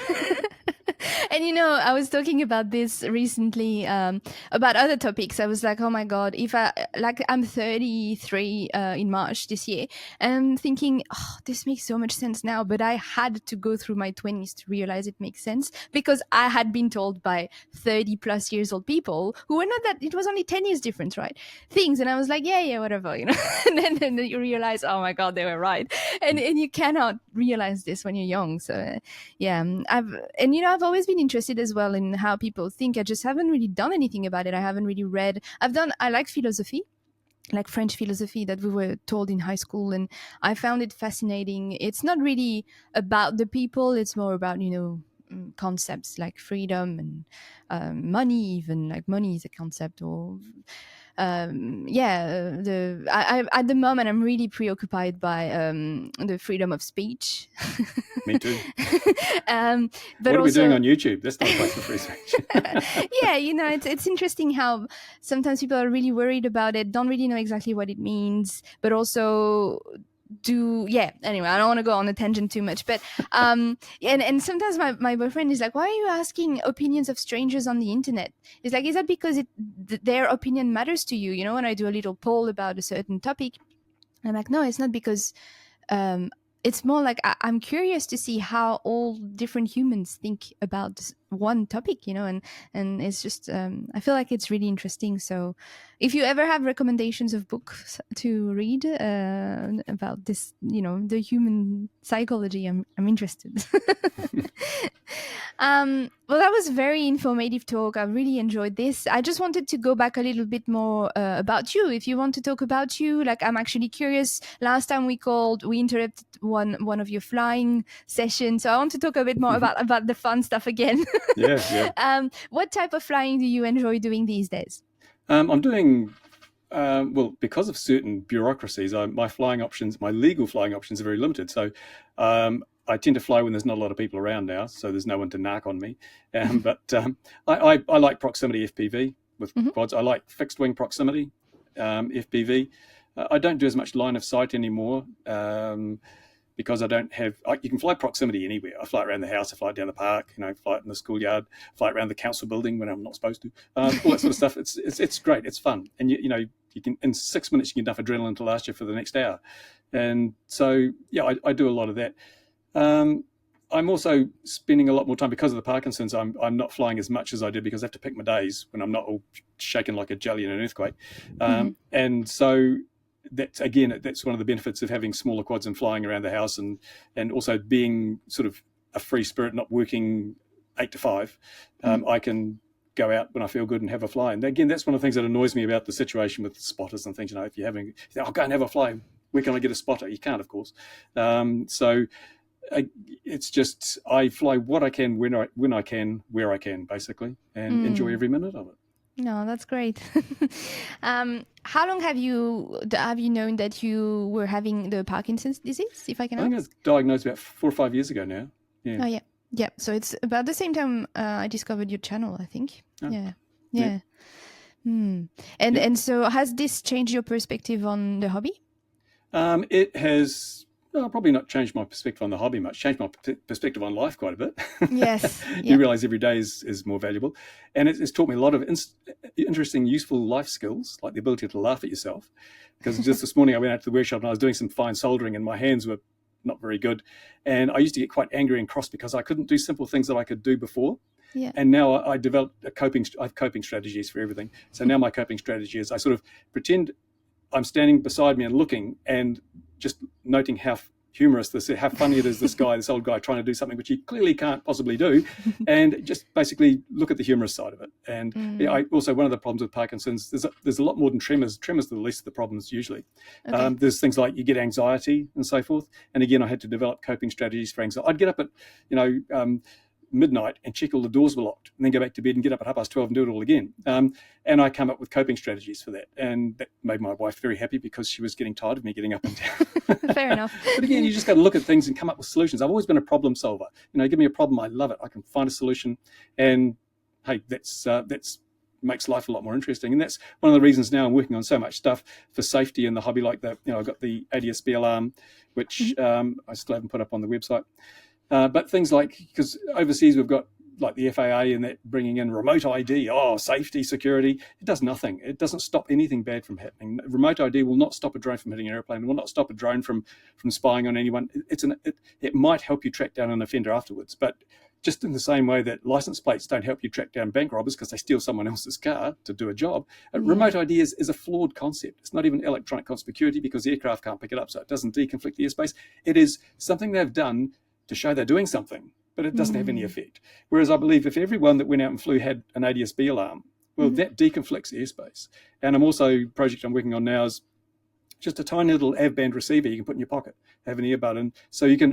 And I was talking about this recently, about other topics. I was like, oh my God, if I'm 33 in March this year, and I'm thinking, oh, this makes so much sense now, but I had to go through my 20s to realize it makes sense, because I had been told by 30 plus years old people who were not that, it was only 10 years difference, right? Things. And I was like, yeah, whatever, and then you realize, oh my God, they were right. And you cannot realize this when you're young. So yeah, I've always been interested as well in how people think. I just haven't really done anything about it. I haven't really read. I like philosophy, like French philosophy that we were told in high school, and I found it fascinating. It's not really about the people. It's more about, concepts like freedom and money, even. Like money is a concept, or at the moment I'm really preoccupied by the freedom of speech. Me too. But what are also, we doing on YouTube? That's not a place for free speech. yeah, it's interesting how sometimes people are really worried about it, don't really know exactly what it means, but also anyway, I don't want to go on a tangent too much, but and sometimes my boyfriend is like, why are you asking opinions of strangers on the internet? It's like, is that because their opinion matters to you? When I do a little poll about a certain topic, I'm like, no, it's not, because it's more like I'm curious to see how all different humans think about one topic, and it's just I feel like it's really interesting. So if you ever have recommendations of books to read about this, the human psychology, I'm interested. Well, that was a very informative talk. I really enjoyed this. I just wanted to go back a little bit more about you. If you want to talk about you, like, I'm actually curious. Last time we called, we interrupted one of your flying sessions. So I want to talk a bit more about the fun stuff again. Yeah. What type of flying do you enjoy doing these days? I'm doing, well, because of certain bureaucracies, my legal flying options are very limited. So I tend to fly when there's not a lot of people around now, so there's no one to narc on me. But I like proximity FPV with quads. I like fixed wing proximity FPV. I don't do as much line of sight anymore because I don't have. You can fly proximity anywhere. I fly around the house, I fly down the park, fly it in the schoolyard, fly around the council building when I'm not supposed to. All that sort of stuff. It's great. It's fun, and you can, in 6 minutes you can enough adrenaline to last you for the next hour. And so I do a lot of that. I'm also spending a lot more time because of the Parkinson's. I'm not flying as much as I did because I have to pick my days when I'm not all shaking like a jelly in an earthquake. And so that's one of the benefits of having smaller quads and flying around the house, and also being sort of a free spirit, not working 8 to 5. I can go out when I feel good and have a fly. And again, that's one of the things that annoys me about the situation with spotters and things. If you're having, I'll go and have a fly. Where can I get a spotter? You can't, of course. So it's just I fly what I can when I can, where I can, basically, and enjoy every minute of it. No, that's great. How long have you known that you were having the Parkinson's disease, if I can ask? I think I was diagnosed about 4 or 5 years ago now. Yeah. Oh, yeah. Yeah. So it's about the same time I discovered your channel, I think. Oh. Yeah. And so has this changed your perspective on the hobby? It has. Well, probably not changed my perspective on the hobby much. Changed my perspective on life quite a bit. Yes. You realise every day is more valuable. And it's taught me a lot of interesting, useful life skills, like the ability to laugh at yourself. Because just this morning I went out to the workshop and I was doing some fine soldering and my hands were not very good. And I used to get quite angry and cross because I couldn't do simple things that I could do before. Yeah. And now I developed I have coping strategies for everything. So now my coping strategy is I sort of pretend I'm standing beside me and looking and just noting how humorous how funny it is, this old guy trying to do something which he clearly can't possibly do, and just basically look at the humorous side of it. And I also, one of the problems with Parkinson's, there's a lot more than tremors. Tremors are the least of the problems usually. Okay. There's things like you get anxiety and so forth. And again, I had to develop coping strategies for anxiety. I'd get up at, midnight and check all the doors were locked, and then go back to bed and get up at 12:30 and do it all again. And I come up with coping strategies for that. And that made my wife very happy because she was getting tired of me getting up and down. Fair enough. But again, you just got to look at things and come up with solutions. I've always been a problem solver. Give me a problem, I love it. I can find a solution. And hey, that's makes life a lot more interesting. And that's one of the reasons now I'm working on so much stuff for safety in the hobby, like I've got the ADSB alarm, which I still haven't put up on the website. But things like, because overseas we've got like the FAA and that bringing in remote ID, safety, security, it does nothing. It doesn't stop anything bad from happening. Remote ID will not stop a drone from hitting an airplane. It will not stop a drone from spying on anyone. It might help you track down an offender afterwards, but just in the same way that license plates don't help you track down bank robbers because they steal someone else's car to do a job, remote ID is a flawed concept. It's not even electronic conspicuity because the aircraft can't pick it up, so it doesn't deconflict the airspace. It is something they've done to show they're doing something, but it doesn't have any effect. Whereas I believe if everyone that went out and flew had an ADSB alarm, well, that deconflicts airspace. And project I'm working on now is just a tiny little AV band receiver you can put in your pocket, have an earbud, and so you can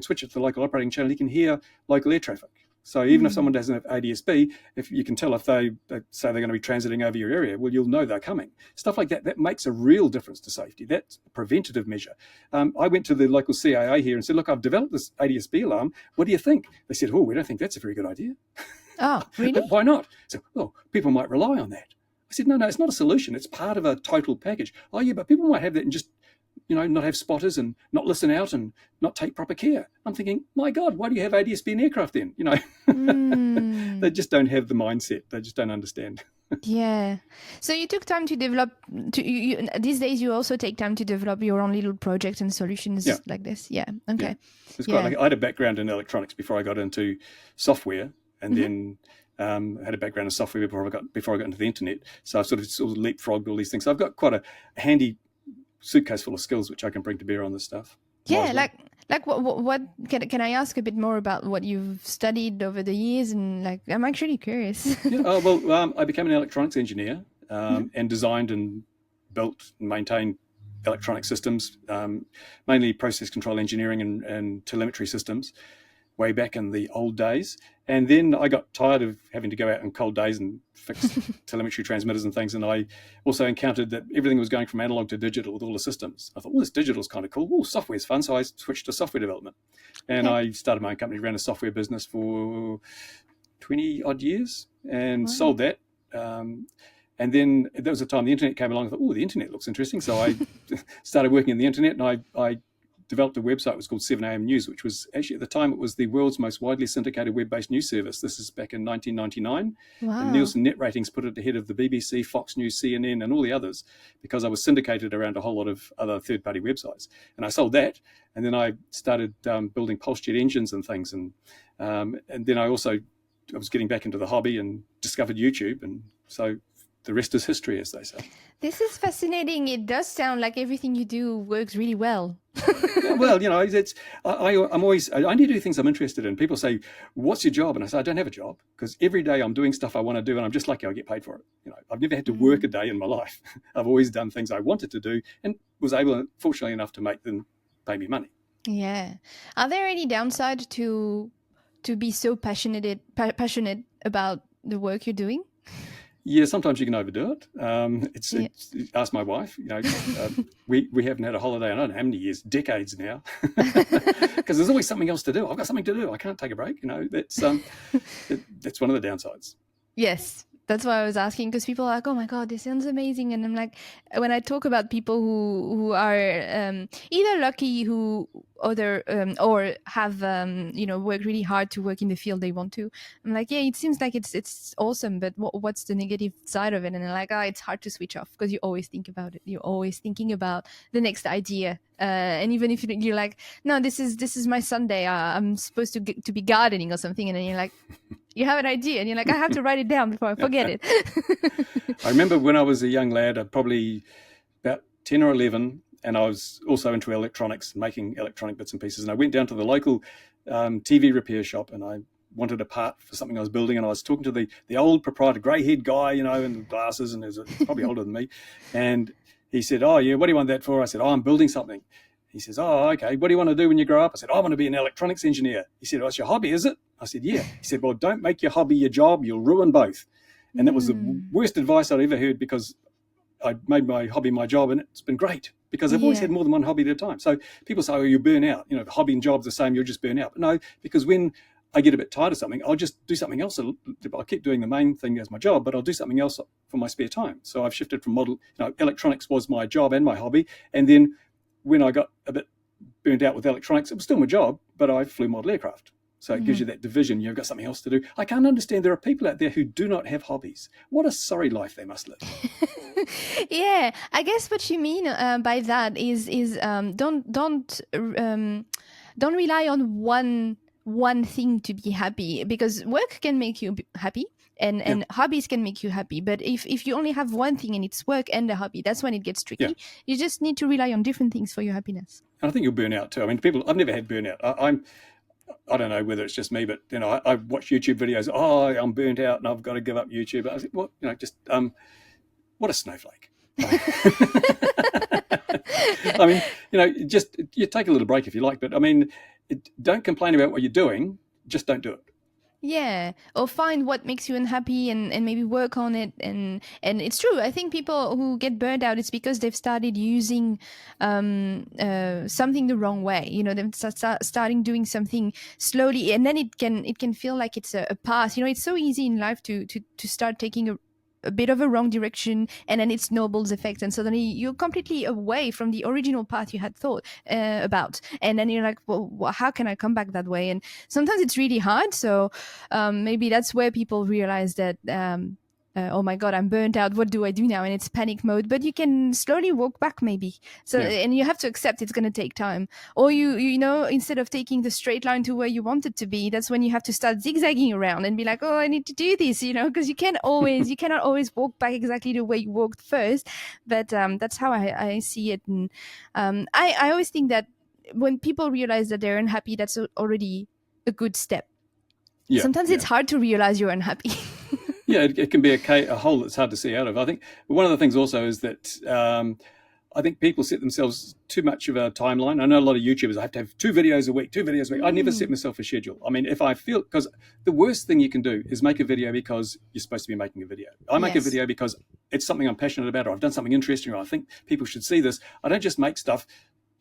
switch it to the local operating channel. You can hear local air traffic. So even if someone doesn't have ADSB, if you can tell if they say they're going to be transiting over your area, well, you'll know they're coming. Stuff like that makes a real difference to safety. That's a preventative measure. I went to the local CAA here and said, look, I've developed this ADSB alarm. What do you think? They said, oh, we don't think that's a very good idea. Oh, really? But why not? So, well, people might rely on that. I said, no, it's not a solution. It's part of a total package. Oh, yeah, but people might have that and just, not have spotters and not listen out and not take proper care. I'm thinking, my God, why do you have ADSB in aircraft then? They just don't have the mindset. They just don't understand. Yeah. So you took time to develop, these days you also take time to develop your own little projects and solutions like this. Yeah. Okay. Yeah. It's quite like, I had a background in electronics before I got into software, and then had a background in software before I got into the internet. So I sort of leapfrogged all these things. So I've got quite a handy suitcase full of skills which I can bring to bear on this stuff. Yeah, like what can I ask a bit more about what you've studied over the years? And I'm actually curious. I became an electronics engineer and designed and built and maintained electronic systems, mainly process control engineering and telemetry systems, way back in the old days. And then I got tired of having to go out on cold days and fix telemetry transmitters and things. And I also encountered that everything was going from analog to digital with all the systems. I thought, well, this digital is kind of cool. Oh, software's fun. So I switched to software development. And I started my own company, ran a software business for 20 odd years and sold that. And then there was a time the internet came along. I thought, oh, the internet looks interesting. So I started working in the internet, and I developed a website. It was called 7am News, which was actually, at the time, it was the world's most widely syndicated web-based news service. This is back in 1999. Wow. And Nielsen net ratings put it ahead of the BBC, Fox News, CNN, and all the others, because I was syndicated around a whole lot of other third-party websites. And I sold that, and then I started building pulse jet engines and things. And then I was getting back into the hobby and discovered YouTube. And so the rest is history, as they say. This is fascinating. It does sound like everything you do works really well. Well, I need to do things I'm interested in. People say, what's your job? And I say, I don't have a job, because every day I'm doing stuff I want to do, and I'm just lucky I get paid for it. I've never had to work a day in my life. I've always done things I wanted to do and was able, fortunately enough, to make them pay me money. Yeah. Are there any downsides to be so passionate about the work you're doing? Yeah, sometimes you can overdo it. Ask my wife. We haven't had a holiday in I don't know how many years, decades now, because there's always something else to do. I've got something to do. I can't take a break. That's one of the downsides. Yes. That's why I was asking, because people are like, oh my God, this sounds amazing. And I'm like, when I talk about people who are either lucky or have, worked really hard to work in the field they want to, I'm like, yeah, it seems like it's awesome, but what's the negative side of it? And they're like, it's hard to switch off, because you always think about it. You're always thinking about the next idea. And even if you're like, no, this is my Sunday, I'm supposed to be gardening or something. And then you're like, you have an idea and you're like, I have to write it down before I forget it. I remember when I was a young lad, probably about 10 or 11, and I was also into electronics, making electronic bits and pieces. And I went down to the local TV repair shop, and I wanted a part for something I was building. And I was talking to the old proprietor, grey-haired guy, in glasses, and he's probably older than me. And he said, oh, yeah, what do you want that for? I said, oh, I'm building something. He says, oh, okay, what do you want to do when you grow up? I said, I want to be an electronics engineer. He said, oh, it's your hobby, is it? I said, yeah. He said, well, don't make your hobby your job. You'll ruin both. And that was the worst advice I'd ever heard, because I made my hobby my job, and it's been great, because I've always had more than one hobby at a time. So people say, oh, you burn out. Hobby and job's the same, you'll just burn out. But no, because when I get a bit tired of something, I'll just do something else. I'll keep doing the main thing as my job, but I'll do something else for my spare time. So I've shifted from electronics was my job and my hobby. And then when I got a bit burnt out with electronics, it was still my job, but I flew model aircraft. So it gives you that division. You've got something else to do. I can't understand. There are people out there who do not have hobbies. What a sorry life they must live. Yeah, I guess what you mean by that is don't rely on one thing to be happy, because work can make you happy and hobbies can make you happy. But if you only have one thing and it's work and a hobby, that's when it gets tricky. Yeah. You just need to rely on different things for your happiness. And I think you'll burn out too. I mean, I've never had burnout. I don't know whether it's just me, but I watch YouTube videos. Oh, I'm burnt out and I've got to give up YouTube. I was like, what? What a snowflake. I mean, you take a little break if you like, but I mean, don't complain about what you're doing. Just don't do it. Yeah, or find what makes you unhappy and maybe work on it. And it's true. I think people who get burned out, it's because they've started using something the wrong way. You know, they're starting doing something slowly, and then it can feel like it's a path. You know, it's so easy in life to start taking a bit of a wrong direction, and then it snowballs effect, and suddenly you're completely away from the original path you had thought about, and then you're like, well, how can I come back that way? And sometimes it's really hard. So maybe that's where people realize that oh my god, I'm burnt out, what do I do now? And it's panic mode, but you can slowly walk back maybe. So, Yeah. and you have to accept it's going to take time. Or you know, instead of taking the straight line to where you want it to be, that's when you have to start zigzagging around and be like, oh, I need to do this, you know, because you cannot always walk back exactly the way you walked first. But that's how I see it. And I always think that when people realize that they're unhappy, that's already a good step. Yeah. Sometimes it's hard to realize you're unhappy. Yeah, it can be a hole that's hard to see out of. I think one of the things also is that I think people set themselves too much of a timeline. I know a lot of YouTubers, I have to have 2 videos a week, 2 videos a week. I never set myself a schedule. I mean, if I feel, because the worst thing you can do is make a video because you're supposed to be making a video. I make a video because it's something I'm passionate about, or I've done something interesting, or I think people should see this. I don't just make stuff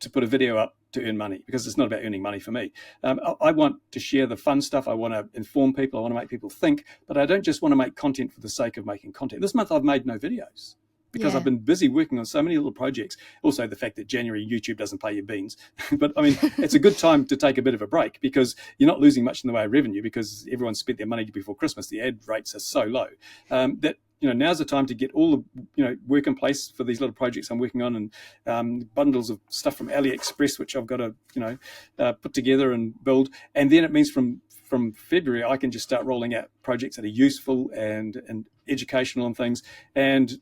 to put a video up to earn money, because it's not about earning money for me. I want to share the fun stuff. I want to inform people. I want to make people think, but I don't just want to make content for the sake of making content. This month I've made no videos because I've been busy working on so many little projects. Also, the fact that January YouTube doesn't pay your beans. But I mean, it's a good time to take a bit of a break, because you're not losing much in the way of revenue, because everyone spent their money before Christmas. The ad rates are so low that, you know, now's the time to get all the, you know, work in place for these little projects I'm working on, and bundles of stuff from AliExpress, which I've got to, you know, put together and build. And then it means from February, I can just start rolling out projects that are useful and educational and things. And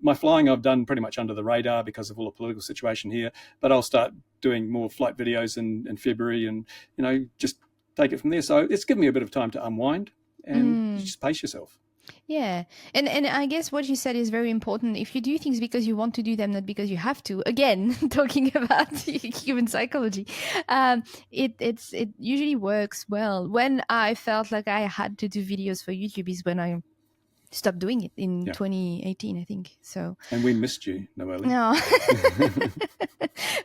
my flying I've done pretty much under the radar because of all the political situation here, but I'll start doing more flight videos in February, and, you know, just take it from there. So it's given me a bit of time to unwind and just pace yourself. Yeah. And I guess what you said is very important. If you do things because you want to do them, not because you have to, again, talking about human psychology, it usually works well. When I felt like I had to do videos for YouTube is when I stopped doing it in 2018, I think. So. And we missed you, Noelle. No.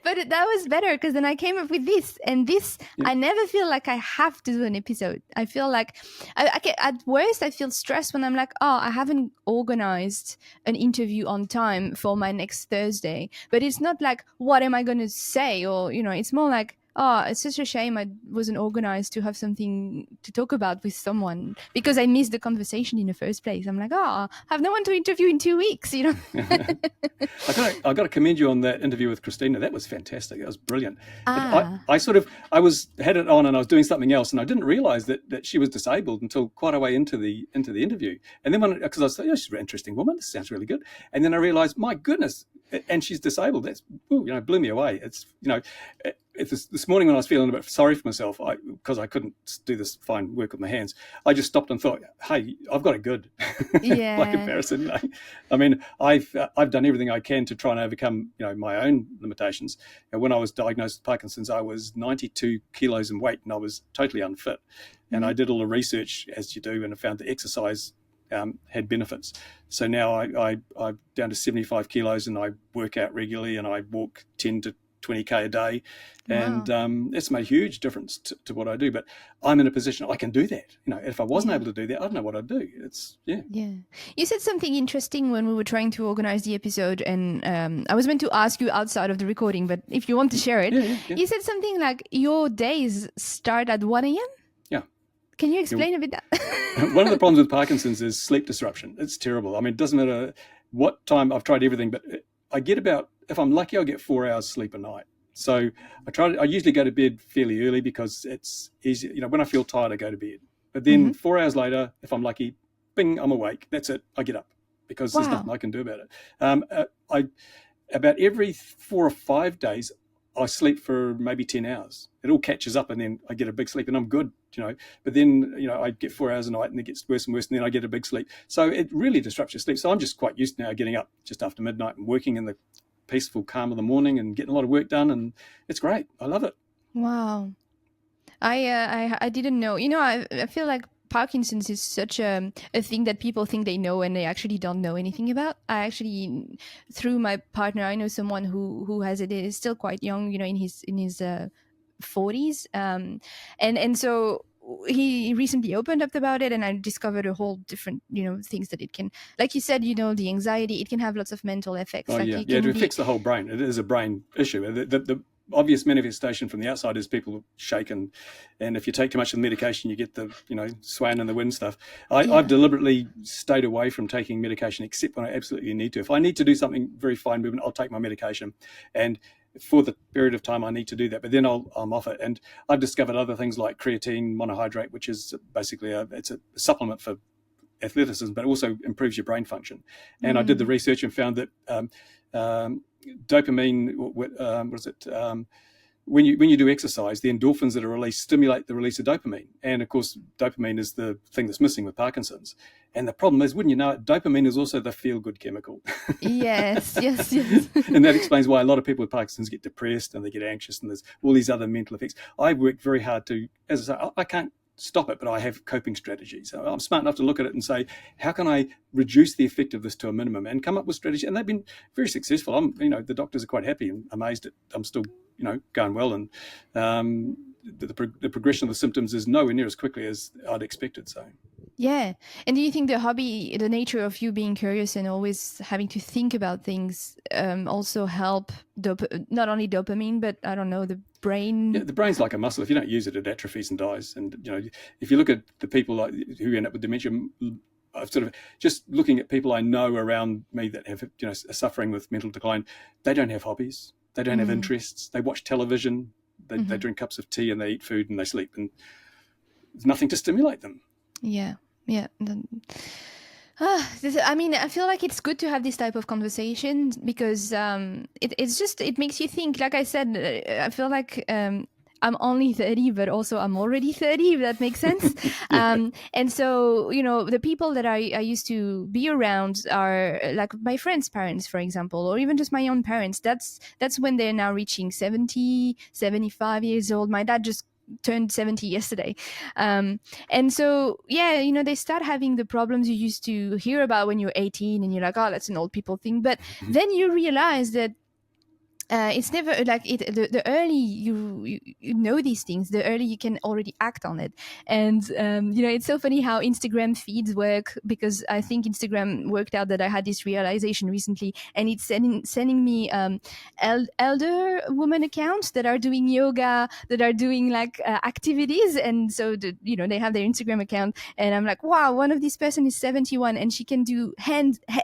But that was better, because then I came up with this, and this, I never feel like I have to do an episode. I feel like at worst I feel stressed when I'm like, oh, I haven't organized an interview on time for my next Thursday. But it's not like, what am I going to say? Or, you know, it's more like, oh, it's such a shame I wasn't organized to have something to talk about with someone, because I missed the conversation in the first place. I'm like, oh, I have no one to interview in 2 weeks, you know. I got to commend you on that interview with Christina. That was fantastic. That was brilliant. Ah. I had it on, and I was doing something else, and I didn't realize that she was disabled until quite a way into the interview. And then because I was like, oh, she's an interesting woman. This sounds really good. And then I realized, my goodness, and she's disabled. That's, you know, blew me away. It's, you know, this morning when I was feeling a bit sorry for myself, because I couldn't do this fine work with my hands, I just stopped and thought, hey, I've got it good. By comparison, you know. I mean, I've done everything I can to try and overcome, you know, my own limitations. And when I was diagnosed with Parkinson's, I was 92 kilos in weight, and I was totally unfit. And I did all the research, as you do, and I found that exercise had benefits. So now I'm down to 75 kilos, and I work out regularly, and I walk 10 to 20k a day, and it's made a huge difference to what I do. But I'm in a position I can do that. You know, if I wasn't able to do that, I don't know what I'd do. It's You said something interesting when we were trying to organize the episode, and I was meant to ask you outside of the recording, but if you want to share it, you said something like your days start at 1 a.m. Can you explain a bit that? One of the problems with Parkinson's is sleep disruption. It's terrible. I mean, it doesn't matter what time. I've tried everything, but I get about, if I'm lucky, I'll get 4 hours sleep a night. So I usually go to bed fairly early, because it's easy. You know, when I feel tired, I go to bed. But then 4 hours later, if I'm lucky, bing, I'm awake. That's it. I get up, because there's nothing I can do about it. About every 4 or 5 days, I sleep for maybe 10 hours. It all catches up, and then I get a big sleep, and I'm good, you know. But then, you know, I get 4 hours a night, and it gets worse and worse, and then I get a big sleep. So it really disrupts your sleep. So I'm just quite used now getting up just after midnight and working in the peaceful calm of the morning and getting a lot of work done, and it's great. I love it. Wow. I didn't know. I feel like Parkinson's is such a thing that people think they know and they actually don't know anything about. I actually, through my partner, I know someone who has it. Is still quite young, in his 40s, and so he recently opened up about it, and I discovered a whole different things that it can, like you said, the anxiety. It can have lots of mental effects. Oh Like yeah, it yeah. It can be, affects the whole brain. It is a brain issue. The obvious manifestation from the outside is people shake, and if you take too much of the medication, you get the swan in the wind stuff. I've yeah. deliberately stayed away from taking medication except when I absolutely need to. If I need to do something very fine movement, I'll take my medication, and for the period of time I need to do that. But then I'm off it, and I've discovered other things like creatine monohydrate, which is basically it's a supplement for athleticism, but also improves your brain function. And I did the Mm. research and found that dopamine, what is it? When you do exercise, the endorphins that are released stimulate the release of dopamine. And of course, dopamine is the thing that's missing with Parkinson's. And the problem is, wouldn't you know it, dopamine is also the feel-good chemical. Yes, yes, yes. And that explains why a lot of people with Parkinson's get depressed and they get anxious, and there's all these other mental effects. I worked very hard to, as I say, I can't stop it, but I have coping strategies. So I'm smart enough to look at it and say, how can I reduce the effect of this to a minimum, and come up with strategies? And they've been very successful. The doctors are quite happy and amazed that I'm still, going well. And the progression of the symptoms is nowhere near as quickly as I'd expected. So Yeah. And do you think the hobby, the nature of you being curious and always having to think about things, also help not only dopamine, but I don't know, the yeah, brain? the brain's like a muscle. If you don't use it, it atrophies and dies. And if you look at the people who end up with dementia, I've sort of just looking at people I know around me that have are suffering with mental decline. They don't have hobbies. They don't have Mm. interests. They watch television. They Hmm. drink cups of tea and they eat food and they sleep, and there's nothing to stimulate them. Yeah. Yeah. I mean, I feel like it's good to have this type of conversation because it makes you think. Like I said, I feel like I'm only 30, but also I'm already 30, if that makes sense. Yeah, And so, the people that I used to be around are like my friends' parents, for example, or even just my own parents. That's when they're now reaching 70, 75 years old. My dad just turned 70 yesterday. Um, and so, yeah, they start having the problems you used to hear about when you're 18 and you're like, oh, that's an old people thing. But then you realize that it's never like it. The early you know these things, the early you can already act on it. And it's so funny how Instagram feeds work, because I think Instagram worked out that I had this realization recently, and it's sending me elder woman accounts that are doing yoga, that are doing like activities, and so they have their Instagram account, and I'm like, wow, one of these person is 71 and she can do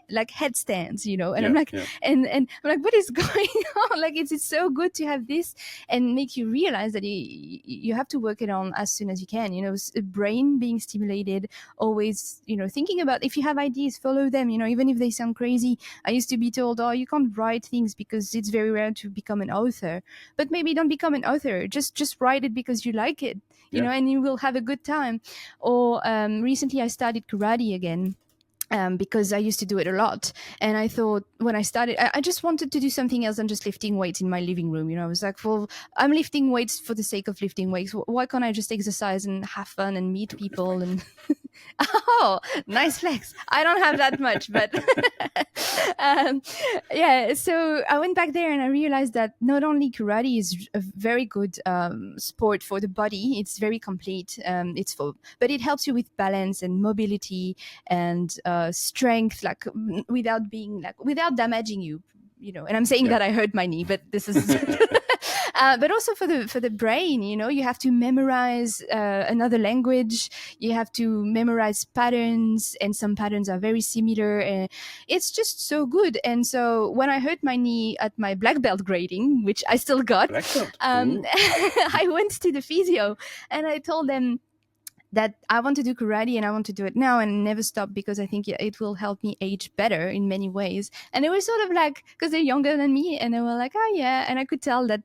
like headstands, and I'm yeah, like, yeah, and I'm like, what is going on? Like it's so good to have this and make you realize that you have to work it on as soon as you can. Brain being stimulated, always thinking about, if you have ideas, follow them. Even if they sound crazy. I used to be told, oh, you can't write things because it's very rare to become an author. But maybe don't become an author. Just write it because you like it. yeah. And you will have a good time. Or recently I started karate again, because I used to do it a lot. And I thought, when I started, I just wanted to do something else than just lifting weights in my living room. I was like, well, I'm lifting weights for the sake of lifting weights. Why can't I just exercise and have fun and meet people? And oh, nice flex. I don't have that much, but um, yeah. So I went back there and I realized that not only karate is a very good sport for the body, it's very complete. But it helps you with balance and mobility and strength, like without damaging you. And I'm saying Yeah. that I hurt my knee, but this is but also for the brain. You have to memorize another language. You have to memorize patterns, and some patterns are very similar. It's just so good. And so when I hurt my knee at my black belt grading, which I still got, Black belt. I went to the physio and I told them that I want to do karate and I want to do it now and never stop, because I think it will help me age better in many ways. And they were sort of like, because they're younger than me, and they were like, oh yeah. And I could tell that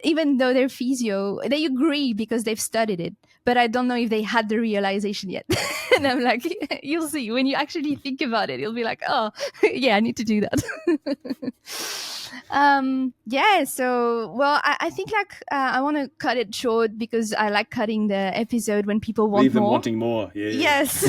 even though they're physio, they agree because they've studied it. But I don't know if they had the realization yet. And I'm like, you'll see when you actually think about it. You'll be like, oh, yeah, I need to do that. Yeah, so well, I think like I want to cut it short because I like cutting the episode when people want Leave them more. wanting more. Yeah. Yes.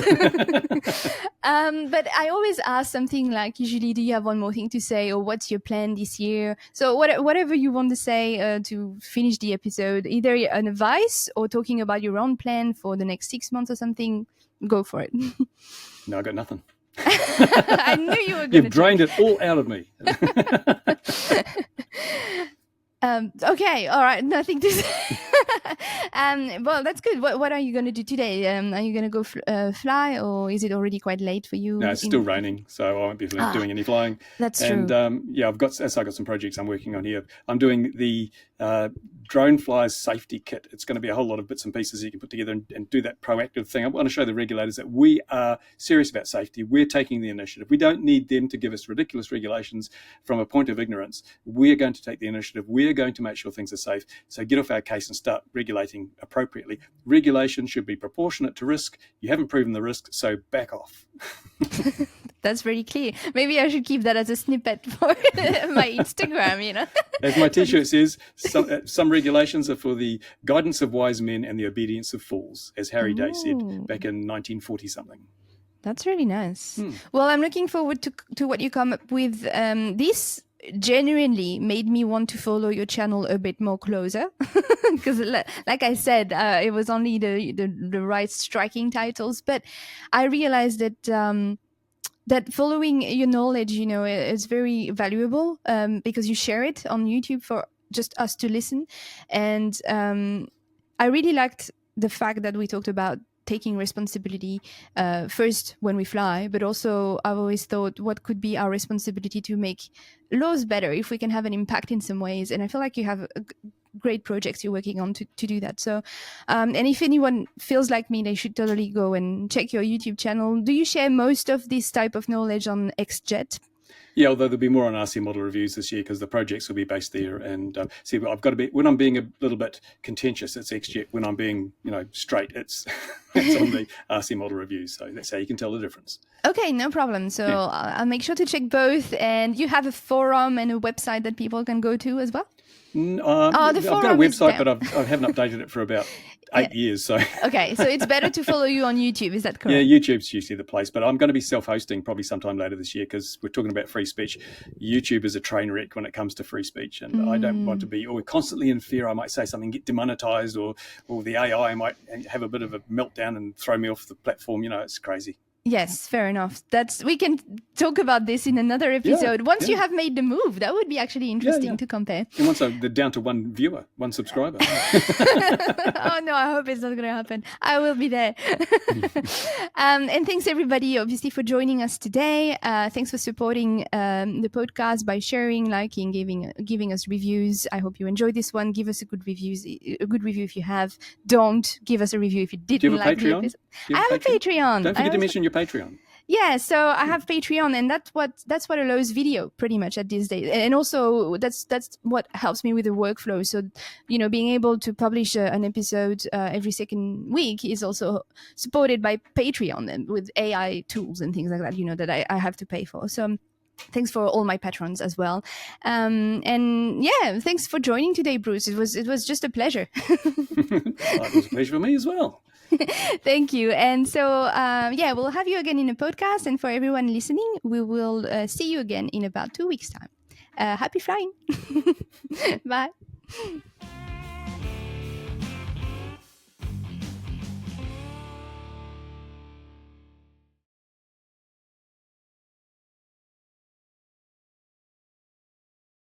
But I always ask something like, usually, do you have one more thing to say, or what's your plan this year? So whatever you want to say to finish the episode, either an advice or talking about your own plan for the next 6 months or something, go for it. No, I got nothing. I knew you were going to. You've drained it all out of me. Okay, all right, nothing to say. Well, that's good. What are you going to do today? Are you going to go fly, or is it already quite late for you? No, it's still raining, so I won't be doing any flying. That's true. And yeah, I've got some projects I'm working on here. I'm doing the drone flyers safety kit. It's going to be a whole lot of bits and pieces you can put together and do that proactive thing. I want to show the regulators that we are serious about safety. We're taking the initiative. We don't need them to give us ridiculous regulations from a point of ignorance. We're going to take the initiative. We're going to make sure things are safe. So get off our case and start regulating appropriately. Regulation should be proportionate to risk. You haven't proven the risk, so back off. That's very clear. Maybe I should keep that as a snippet for my Instagram, you know. As my t-shirt says, some regulations are for the guidance of wise men and the obedience of fools, as Harry Day said back in 1940-something. That's really nice. Well, I'm looking forward to what you come up with. This genuinely made me want to follow your channel a bit more closer because like I said, it was only the right striking titles, but I realized that that following your knowledge, you know, is very valuable because you share it on YouTube for just us to listen. And I really liked the fact that we talked about taking responsibility first when we fly, but also I've always thought, what could be our responsibility to make laws better if we can have an impact in some ways? And I feel like you have great projects you're working on to do that. So and if anyone feels like me, they should totally go and check your YouTube channel. Do you share most of this type of knowledge on Xjet? Yeah, although there'll be more on RC Model Reviews this year because the projects will be based there. And see, I've got to be, when I'm being a little bit contentious, it's Xjet. When I'm being, straight, it's on the RC Model Reviews. So that's how you can tell the difference. Okay, no problem. So yeah. I'll make sure to check both. And you have a forum and a website that people can go to as well? I've got a website, but I haven't updated it for about 8 years. So okay, so it's better to follow you on YouTube. Is that correct? Yeah, YouTube's usually the place, but I'm going to be self-hosting probably sometime later this year because we're talking about free speech. YouTube is a train wreck when it comes to free speech, and I don't want to be constantly in fear. I might say something, get demonetized, or the AI might have a bit of a meltdown and throw me off the platform. It's crazy. Yes, fair enough. We can talk about this in another episode. Once you have made the move, that would be actually interesting to compare. And once they're down to one viewer, one subscriber. Oh no, I hope it's not going to happen. I will be there. And thanks everybody, obviously, for joining us today. Thanks for supporting the podcast by sharing, liking, giving us reviews. I hope you enjoyed this one. Give us a good review if you have. Don't give us a review if you didn't like the episode. I have a Patreon. Don't forget to mention your Patreon. Yeah, so I have Patreon, and that's what allows video pretty much at this day, and also that's what helps me with the workflow. So being able to publish an episode every second week is also supported by Patreon and with AI tools and things like that. That I have to pay for. So thanks for all my patrons as well, and yeah, thanks for joining today, Bruce. It was just a pleasure. It was a pleasure for me as well. Thank you. And so, we'll have you again in a podcast. And for everyone listening, we will see you again in about 2 weeks' time. Happy flying. Bye.